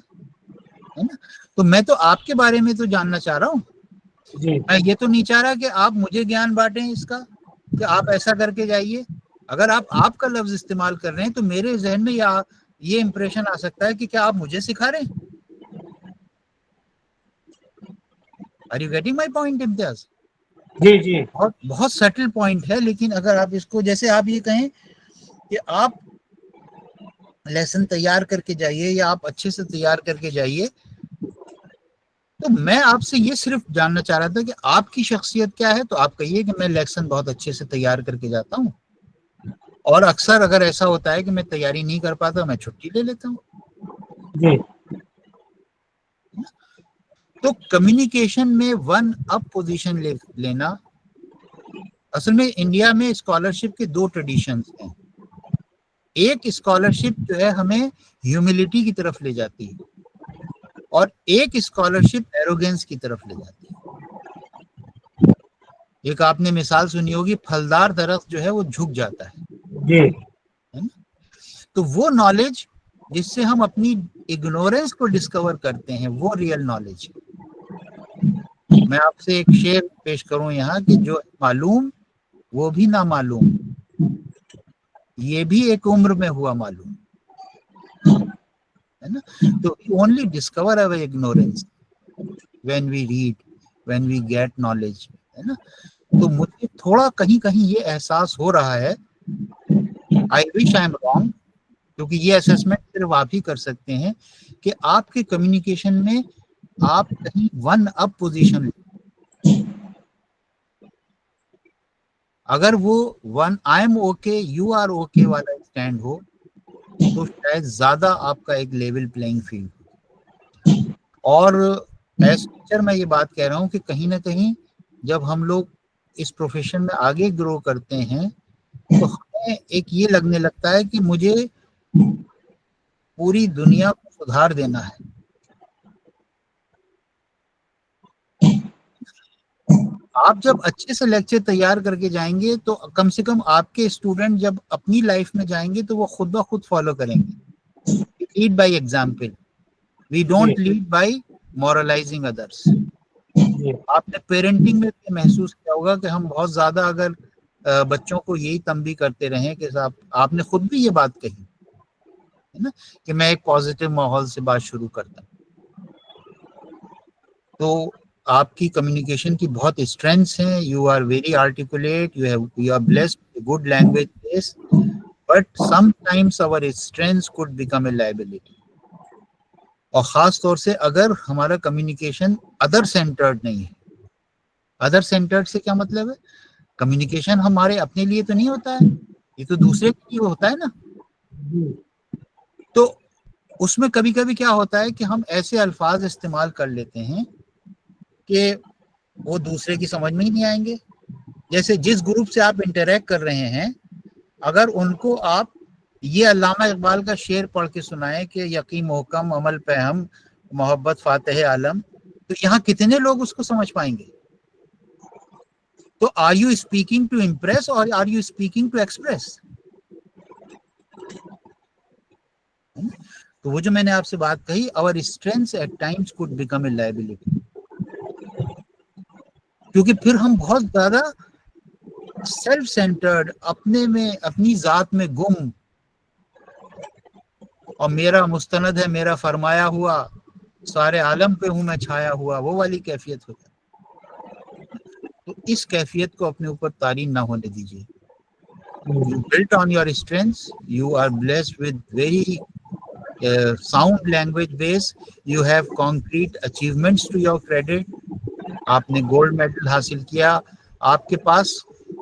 है ना. तो मैं तो आपके बारे में तो जानना चाह रहा हूँ. जी, मैं ये तो नहीं चाह रहा कि आप मुझे ज्ञान बांटें इसका कि आप ऐसा करके जाइए. अगर आप आपका लफ्ज इस्तेमाल कर रहे हैं तो मेरे जहन में ये इंप्रेशन आ सकता है कि क्या आप मुझे सिखा रहे हैं. Are you getting my point Imtiaz? जी जी बहुत बहुत सटल पॉइंट है, लेकिन अगर आप इसको, जैसे आप ये कहें कि आप लेसन तैयार करके जाइए या आप अच्छे से तैयार करके जाइए, तो मैं आपसे ये सिर्फ जानना चाह रहा था कि आपकी शख्सियत क्या है। तो आप कहिए कि मैं लेसन बहुत अच्छे से तैयार करके जाता हूँ, और अक्सर अगर ऐसा होता है कि मैं तैयारी नहीं कर पाता, मैं छुट्टी ले लेता हूँ। जी तो कम्युनिकेशन में 1 अप पोजीशन लेना, असल में इंडिया में स्कॉलरशिप के 2 ट्रेडिशंस हैं। एक स्कॉलरशिप जो है हमें ह्यूमिलिटी की तरफ ले जाती है, और एक स्कॉलरशिप एरोगेंस की तरफ ले जाती है। एक आपने मिसाल सुनी होगी, फलदार दरख्त जो है वो झुक जाता है जी ना? तो वो नॉलेज जिससे हम अपनी इग्नोरेंस को डिस्कवर करते हैं, वो रियल नॉलेज है। मैं आपसे एक शेर पेश करूं यहाँ कि जो मालूम वो भी ना मालूम, ये भी एक उम्र में हुआ मालूम, है ना? तो only discover our ignorance when we read, when we get knowledge, है ना? तो मुझे थोड़ा कहीं कहीं ये एहसास हो रहा है, I wish I am wrong, क्योंकि ये असेसमेंट सिर्फ आप ही कर सकते हैं, कि आपके कम्युनिकेशन में आप कहीं 1 अप पोजीशन, अगर वो 1 I am okay you are okay वाला स्टैंड हो, तो शायद ज्यादा आपका एक लेवल प्लेइंग फील्ड। और एज टीचर मैं ये बात कह रहा हूँ कि कहीं ना कहीं जब हम लोग इस प्रोफेशन में आगे ग्रो करते हैं, तो हमें एक ये लगने लगता है कि मुझे पूरी दुनिया को सुधार देना है। आप जब अच्छे से लेक्चर तैयार करके जाएंगे, तो कम से कम आपके स्टूडेंट जब अपनी लाइफ में जाएंगे तो वो खुद ब खुद फॉलो करेंगे। Lead by example, we don't lead by moralising others. आपने पेरेंटिंग में भी महसूस किया होगा कि हम बहुत ज्यादा अगर बच्चों को यही तंबी करते रहें कि साहब, आपने खुद भी ये बात कही है ना, कि मैं एक पॉजिटिव माहौल से बात शुरू करता हूँ। तो आपकी कम्युनिकेशन की बहुत स्ट्रेंथ्स हैं, you are very articulate, you are blessed good language base, but sometimes our strengths could become a liability. और खास तौर से अगर हमारा कम्युनिकेशन अदर सेंटर्ड नहीं है। अदर सेंटर्ड से क्या मतलब है? कम्युनिकेशन हमारे अपने लिए तो नहीं होता है, ये तो दूसरे के लिए होता है ना। तो उसमें कभी कभी क्या होता है कि हम ऐसे अल्फाज इस्तेमाल कर लेते हैं कि वो दूसरे की समझ में ही नहीं आएंगे। जैसे जिस ग्रुप से आप इंटरेक्ट कर रहे हैं, अगर उनको आप ये अल्लामा इकबाल का शेर पढ़ के सुनाएं कि यकीन मोहकम अमल पे हम मोहब्बत फातिह आलम, तो यहाँ कितने लोग उसको समझ पाएंगे? तो are you speaking to impress और are you speaking to express? तो वो जो मैंने आपसे बात कही, our strengths at times could become a liability, क्योंकि फिर हम बहुत ज्यादा सेल्फ सेंटर्ड, अपने में, अपनी जात में गुम, और मेरा मुस्तनद है, मेरा फरमाया हुआ, सारे आलम पे हूं मैं छाया हुआ, वो वाली कैफियत हो जाती। तो इस कैफियत को अपने ऊपर तारी ना होने दीजिए। You built on your strengths, you are blessed with very sound language base, you have concrete achievements to your credit, आपने गोल्ड मेडल हासिल किया, आपके पास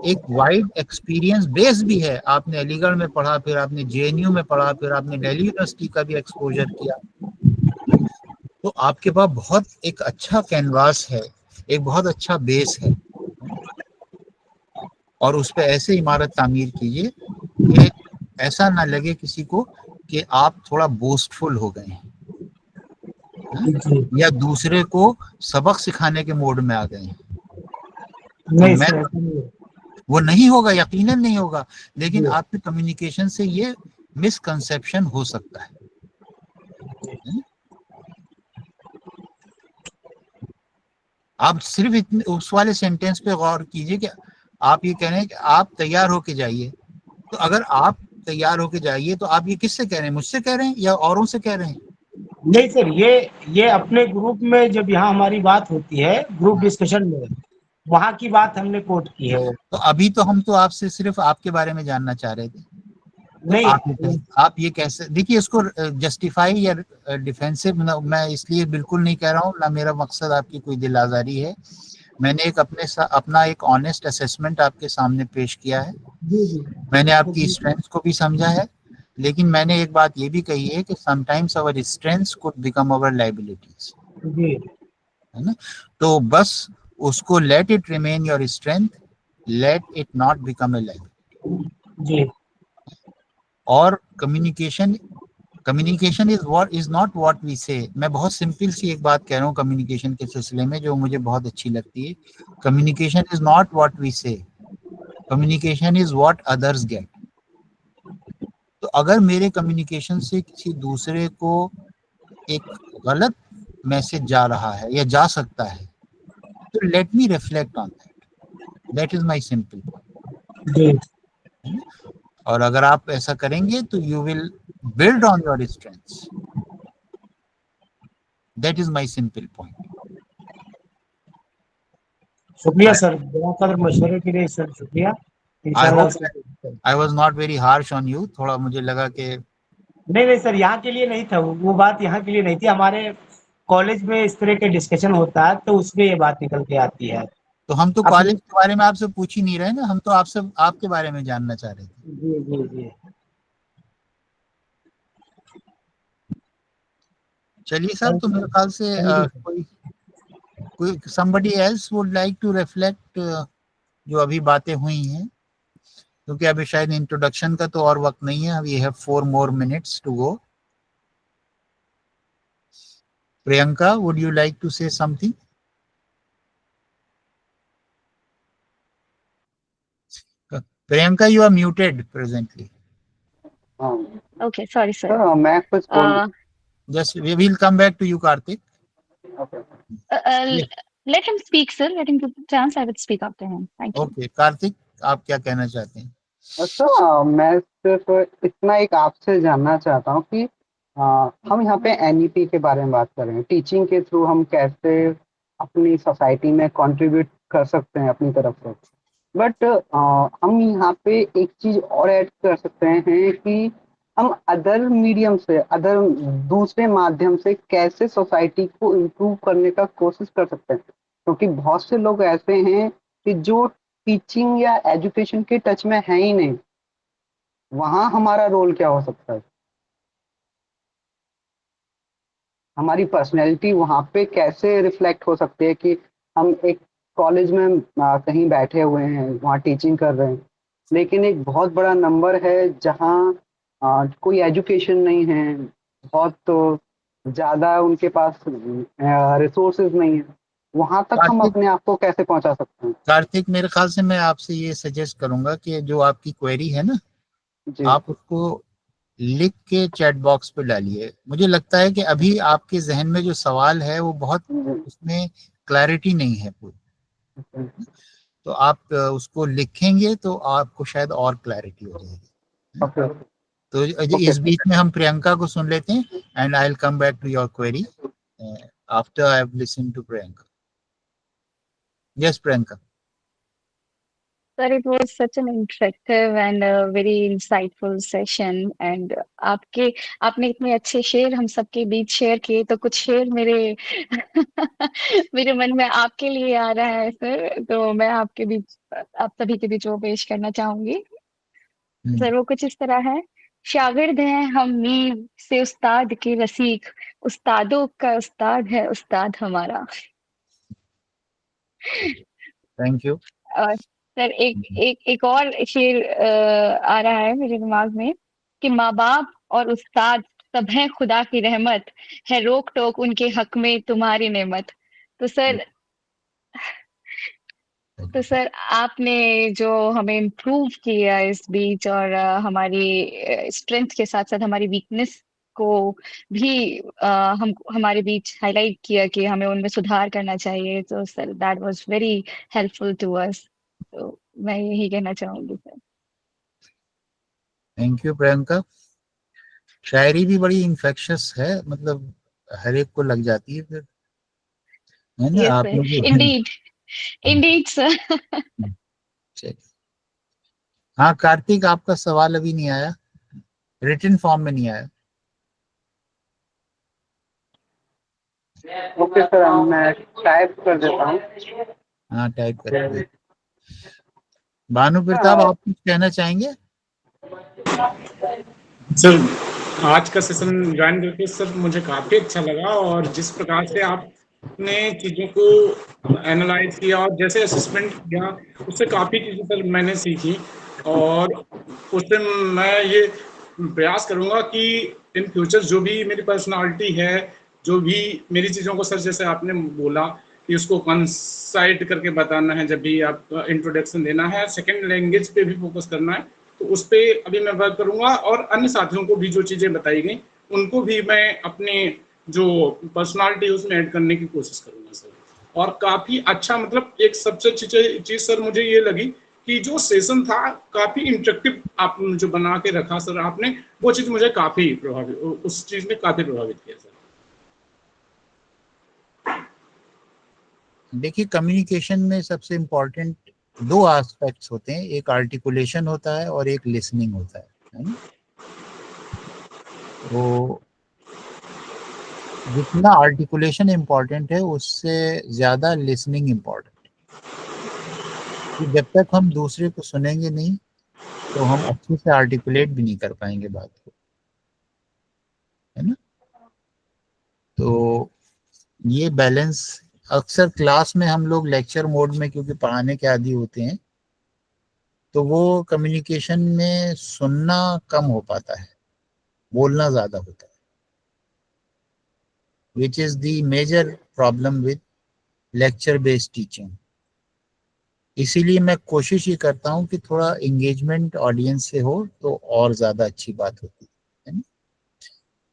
एक वाइड एक्सपीरियंस बेस भी है, आपने अलीगढ़ में पढ़ा, फिर आपने जेएनयू में पढ़ा, फिर आपने दिल्ली यूनिवर्सिटी का भी एक्सपोजर किया। तो आपके पास बहुत एक अच्छा कैनवास है, एक बहुत अच्छा बेस है, और उस पर ऐसे इमारत तामीर कीजिए कि ऐसा ना लगे किसी को कि आप थोड़ा बोस्टफुल हो गए हैं या दूसरे को सबक सिखाने के मोड में आ गए हैं। वो नहीं होगा, यकीनन नहीं होगा, लेकिन आपके कम्युनिकेशन से ये मिसकंसेप्शन हो सकता है। आप सिर्फ इतने उस वाले सेंटेंस पे गौर कीजिए कि आप ये कह रहे हैं कि आप तैयार होके जाइए। तो अगर आप तैयार होके जाइए, तो आप ये किससे कह रहे हैं? मुझसे कह रहे हैं या औरों से कह रहे हैं? नहीं सर, ये अपने ग्रुप में जब यहाँ हमारी बात होती है ग्रुप डिस्कशन में, वहाँ की बात हमने कोट की है वो। तो अभी तो हम तो आपसे सिर्फ आपके बारे में जानना चाह रहे थे। तो नहीं, आप ये कैसे, देखिए इसको जस्टिफाई या डिफेंसिव मैं इसलिए बिल्कुल नहीं कह रहा हूँ, ना मेरा मकसद आपकी कोई दिल आजारी है। मैंने एक अपना एक ऑनेस्ट असेसमेंट आपके सामने पेश किया है। मैंने आपकी स्ट्रेंथ को भी समझा है, लेकिन मैंने एक बात ये भी कही है कि sometimes our strengths could become our liabilities, है ना। तो बस उसको let it remain your strength, let it not become a liability. जी। और communication is not what we say. मैं बहुत सिंपल सी एक बात कह रहा हूँ कम्युनिकेशन के सिलसिले में, जो मुझे बहुत अच्छी लगती है। Communication is not what we say, communication is what others get. तो अगर मेरे कम्युनिकेशन से किसी दूसरे को एक गलत मैसेज जा रहा है या जा सकता है, तो let me reflect on that is my simple point. और अगर आप ऐसा करेंगे तो you will build on your strengths, that is my simple point. शुक्रिया सर, बहुत मशवरे के लिए सर, शुक्रिया। I was not very harsh on you, थोड़ा मुझे लगा कि नहीं सर, यहाँ के लिए नहीं था वो बात, यहाँ के लिए नहीं थी। हमारे कॉलेज में इस तरह के डिस्कशन होता है तो उसमें ये बात निकल के आती है। तो हम तो कॉलेज के बारे में आपसे पूछ ही नहीं रहे ना, हम तो आपसे आपके बारे में जानना चाह रहे थे। जी। चलिए सर, तो मेरे ख्याल से कोई somebody else would like to reflect जो अभी बातें हुई हैं, क्योंकि अभी शायद इंट्रोडक्शन का तो और वक्त नहीं है, we have 4 more minutes to go. Priyanka, would you like to say something? Priyanka, you are muted presently. Okay, sorry, sir. मैं कुछ Just we will come back to you, Karthik. Okay. Let him speak, sir. Let him give the chance. I will speak after him. Thank you. Okay, Karthik, आप क्या कहना चाहते हैं? अच्छा, मैं सिर्फ इतना एक आपसे जानना चाहता हूँ कि हम यहाँ पे एनईपी के बारे में बात कर रहे हैं। टीचिंग के थ्रू हम कैसे अपनी सोसाइटी में कंट्रीब्यूट कर सकते हैं अपनी तरफ से, बट हम यहाँ पे एक चीज़ और ऐड कर सकते हैं कि हम अदर मीडियम से, अदर दूसरे माध्यम से कैसे सोसाइटी को इम्प्रूव करने का कोशिश कर सकते हैं, क्योंकि बहुत से लोग ऐसे हैं कि जो टीचिंग या एजुकेशन के टच में है ही नहीं। वहाँ हमारा रोल क्या हो सकता है? हमारी पर्सनैलिटी वहाँ पे कैसे रिफ्लेक्ट हो सकती है कि हम एक कॉलेज में कहीं बैठे हुए हैं, वहाँ टीचिंग कर रहे हैं, लेकिन एक बहुत बड़ा नंबर है जहाँ कोई एजुकेशन नहीं है, बहुत तो ज़्यादा उनके पास रिसोर्सेज नहीं है। वहाँ तक हम अपने आप को कैसे पहुँचा सकते हैं? कार्तिक, मेरे ख्याल से मैं आपसे ये सजेस्ट करूंगा कि जो आपकी क्वेरी है ना, आप उसको लिख के चैट बॉक्स पे डालिए। मुझे लगता है कि अभी आपके जहन में जो सवाल है वो बहुत, उसमें क्लैरिटी नहीं है पूरी, तो आप उसको लिखेंगे तो आपको शायद और क्लैरिटी हो जाएगी। तो इस बीच में हम प्रियंका को सुन लेते हैं, and I will come back to your query after I have listened to Priyanka. Yes Priyanka. Sir, it was such an interactive and very insightful session. And आपने इतने अच्छे शेर हम सबके बीच शेयर किए, तो कुछ शेर मेरे मन में आपके लिए आ रहा है सर, तो मैं आपके बीच, आप सभी के बीच वो पेश करना चाहूंगी। सर वो कुछ इस तरह है। शागिर्द हैं हम मीर से उस्ताद के रसीक, उस्तादों का उस्ताद है उस्ताद हमारा। Thank you. और सर एक और शेर आ रहा है मेरे दिमाग में कि माँ बाप और उस्ताद सब हैं खुदा की रहमत, है रोक टोक उनके हक में तुम्हारी नेमत। तो सर आपने जो हमें इम्प्रूव किया इस बीच, और हमारी स्ट्रेंथ के साथ साथ हमारी वीकनेस को भी हम हमारे बीच हाईलाइट किया कि हमें उनमें सुधार करना चाहिए। तो sir that was very helpful to us. तो मैं यही कहना चाहूंगी सर। Thank you Priyanka. शायरी भी बड़ी इन्फेक्शस है, मतलब हर एक को लग जाती है फिर, है ना? Yes, sir. आपने जो Indeed. Indeed, sir. चलिए। हाँ कार्तिक, आपका सवाल अभी नहीं आया, रिटन फॉर्म में नहीं आया। ओके सर, मैं टाइप कर देता हूँ। हाँ टाइप करेंगे। भानु प्रताप, आप कुछ कहना चाहेंगे? सर आज का सेशन ज्वाइन करके सर मुझे काफी अच्छा लगा, और जिस प्रकार से आपने चीजों को एनालाइज किया और जैसे असेसमेंट किया, उससे काफी चीजें सर मैंने सीखी, और उससे मैं ये प्रयास करूंगा कि इन फ्यूचर जो भी मेरी पर्सनालिटी है, जो भी मेरी चीजों को सर जैसे आपने बोला कि उसको कंसाइड करके बताना है, जब भी आप इंट्रोडक्शन देना है, सेकंड लैंग्वेज पे भी फोकस करना है, तो उस पे अभी मैं वर्क करूंगा, और अन्य साथियों को भी जो चीजें बताई गई उनको भी मैं अपने जो पर्सनालिटी उसमें ऐड करने की कोशिश करूंगा सर। और काफी अच्छा, मतलब एक सबसे अच्छी चीज सर मुझे ये लगी कि जो सेशन था काफी इंटरेक्टिव आप जो बना के रखा सर आपने, वो चीज मुझे काफी प्रभावित, उस चीज ने काफी प्रभावित किया सर। देखिए कम्युनिकेशन में सबसे इम्पोर्टेंट 2 एस्पेक्ट्स होते हैं, एक आर्टिकुलेशन होता है और एक लिसनिंग होता है ना? तो जितना आर्टिकुलेशन इम्पोर्टेंट है उससे ज्यादा लिसनिंग इम्पोर्टेंट है। जब तक हम दूसरे को सुनेंगे नहीं तो हम अच्छे से आर्टिकुलेट भी नहीं कर पाएंगे बात को, है ना? तो ये बैलेंस, अक्सर क्लास में हम लोग लेक्चर मोड में क्योंकि पढ़ाने के आदी होते हैं, तो वो कम्युनिकेशन में सुनना कम हो पाता है, बोलना ज्यादा होता है, which is the major problem with lecture based teaching. इसीलिए मैं कोशिश ये करता हूँ कि थोड़ा एंगेजमेंट ऑडियंस से हो तो और ज्यादा अच्छी बात होती है ना?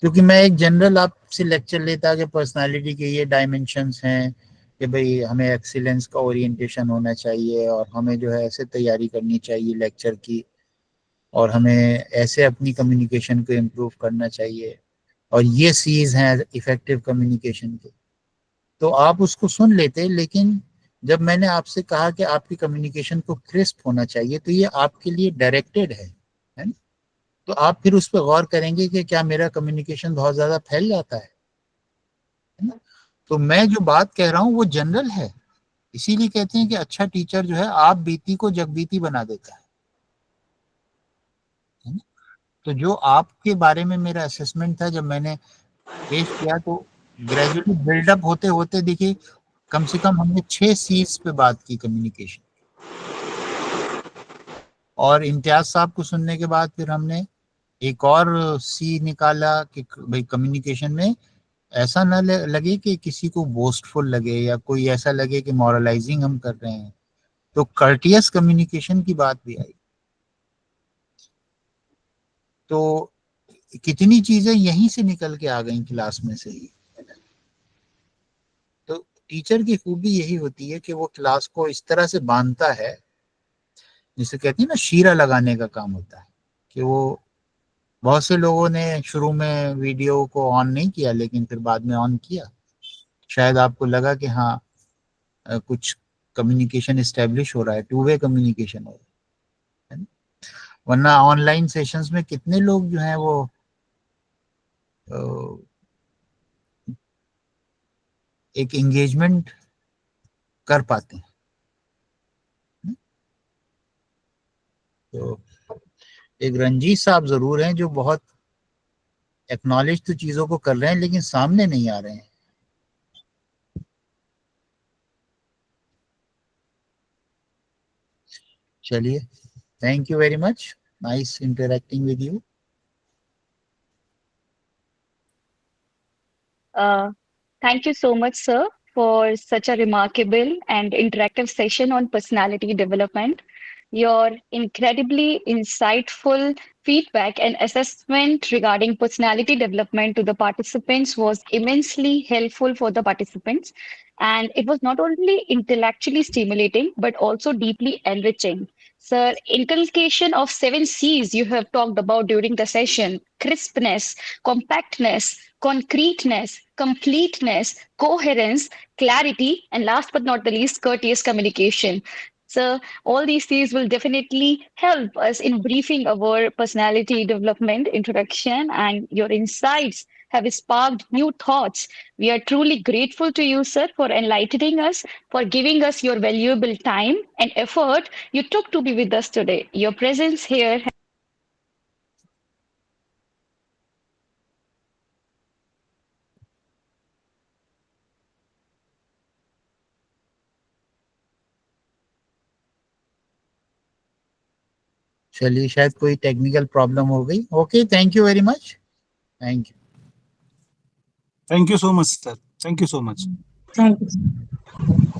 क्योंकि मैं एक जनरल आपसे लेक्चर लेता कि पर्सनालिटी के ये डायमेंशंस हैं कि भाई हमें एक्सीलेंस का ओरिएंटेशन होना चाहिए, और हमें जो है ऐसे तैयारी करनी चाहिए लेक्चर की, और हमें ऐसे अपनी कम्युनिकेशन को इम्प्रूव करना चाहिए, और ये सीज हैं इफेक्टिव कम्युनिकेशन के, तो आप उसको सुन लेते। लेकिन जब मैंने आपसे कहा कि आपकी कम्युनिकेशन को क्रिस्प होना चाहिए, तो ये आपके लिए डायरेक्टेड है ना? तो आप फिर उस पर गौर करेंगे कि क्या मेरा कम्युनिकेशन बहुत ज्यादा फैल जाता है ना? तो मैं जो बात कह रहा हूँ वो जनरल है, इसीलिए कहते हैं कि अच्छा टीचर जो है आप बीती को जगबीती बना देता है ना? तो जो आपके बारे में मेरा असेसमेंट था जब मैंने पेश किया, तो ग्रेजुअली बिल्डअप होते होते देखिए कम से कम हमने 6 सीज पे बात की कम्युनिकेशन, और इम्तियाज साहब को सुनने के बाद फिर हमने एक और सी निकाला कि भाई कम्युनिकेशन में ऐसा ना लगे कि किसी को बोस्टफुल लगे या कोई ऐसा लगे कि मॉरलाइजिंग हम कर रहे हैं, तो कर्टियस कम्युनिकेशन की बात भी आई। तो कितनी चीजें यहीं से निकल के आ गई क्लास में से ही। तो टीचर की खूबी यही होती है कि वो क्लास को इस तरह से बांधता है, जिसे कहते हैं ना शीरा लगाने का काम होता है, कि वो बहुत से लोगों ने शुरू में वीडियो को ऑन नहीं किया लेकिन फिर बाद में ऑन किया, शायद आपको लगा कि हाँ कुछ कम्युनिकेशन इस्टेब्लिश हो रहा है, 2 वे कम्युनिकेशन हो रहा है। वरना ऑनलाइन सेशंस में कितने लोग जो हैं वो एक एंगेजमेंट कर पाते हैं। तो एक रंजीत साहब जरूर हैं जो बहुत एक्नॉलेज तो चीजों को कर रहे हैं लेकिन सामने नहीं आ रहे हैं। चलिए, thank you very much, nice interacting with you. Thank you so much, sir, for such a remarkable and interactive session on personality development. Your incredibly insightful feedback and assessment regarding personality development to the participants was immensely helpful for the participants. And it was not only intellectually stimulating, but also deeply enriching. Sir, inculcation of 7 C's you have talked about during the session: crispness, compactness, concreteness, completeness, coherence, clarity, and last but not the least, courteous communication. So all these C's will definitely help us in briefing our personality development introduction, and your insights have sparked new thoughts. We are truly grateful to you, sir, for enlightening us, for giving us your valuable time and effort you took to be with us today. Your presence here चलिए, शायद कोई technical problem हो गई. Okay, thank you very much. Thank you. Thank you so much, sir. Thank you so much. Thank you.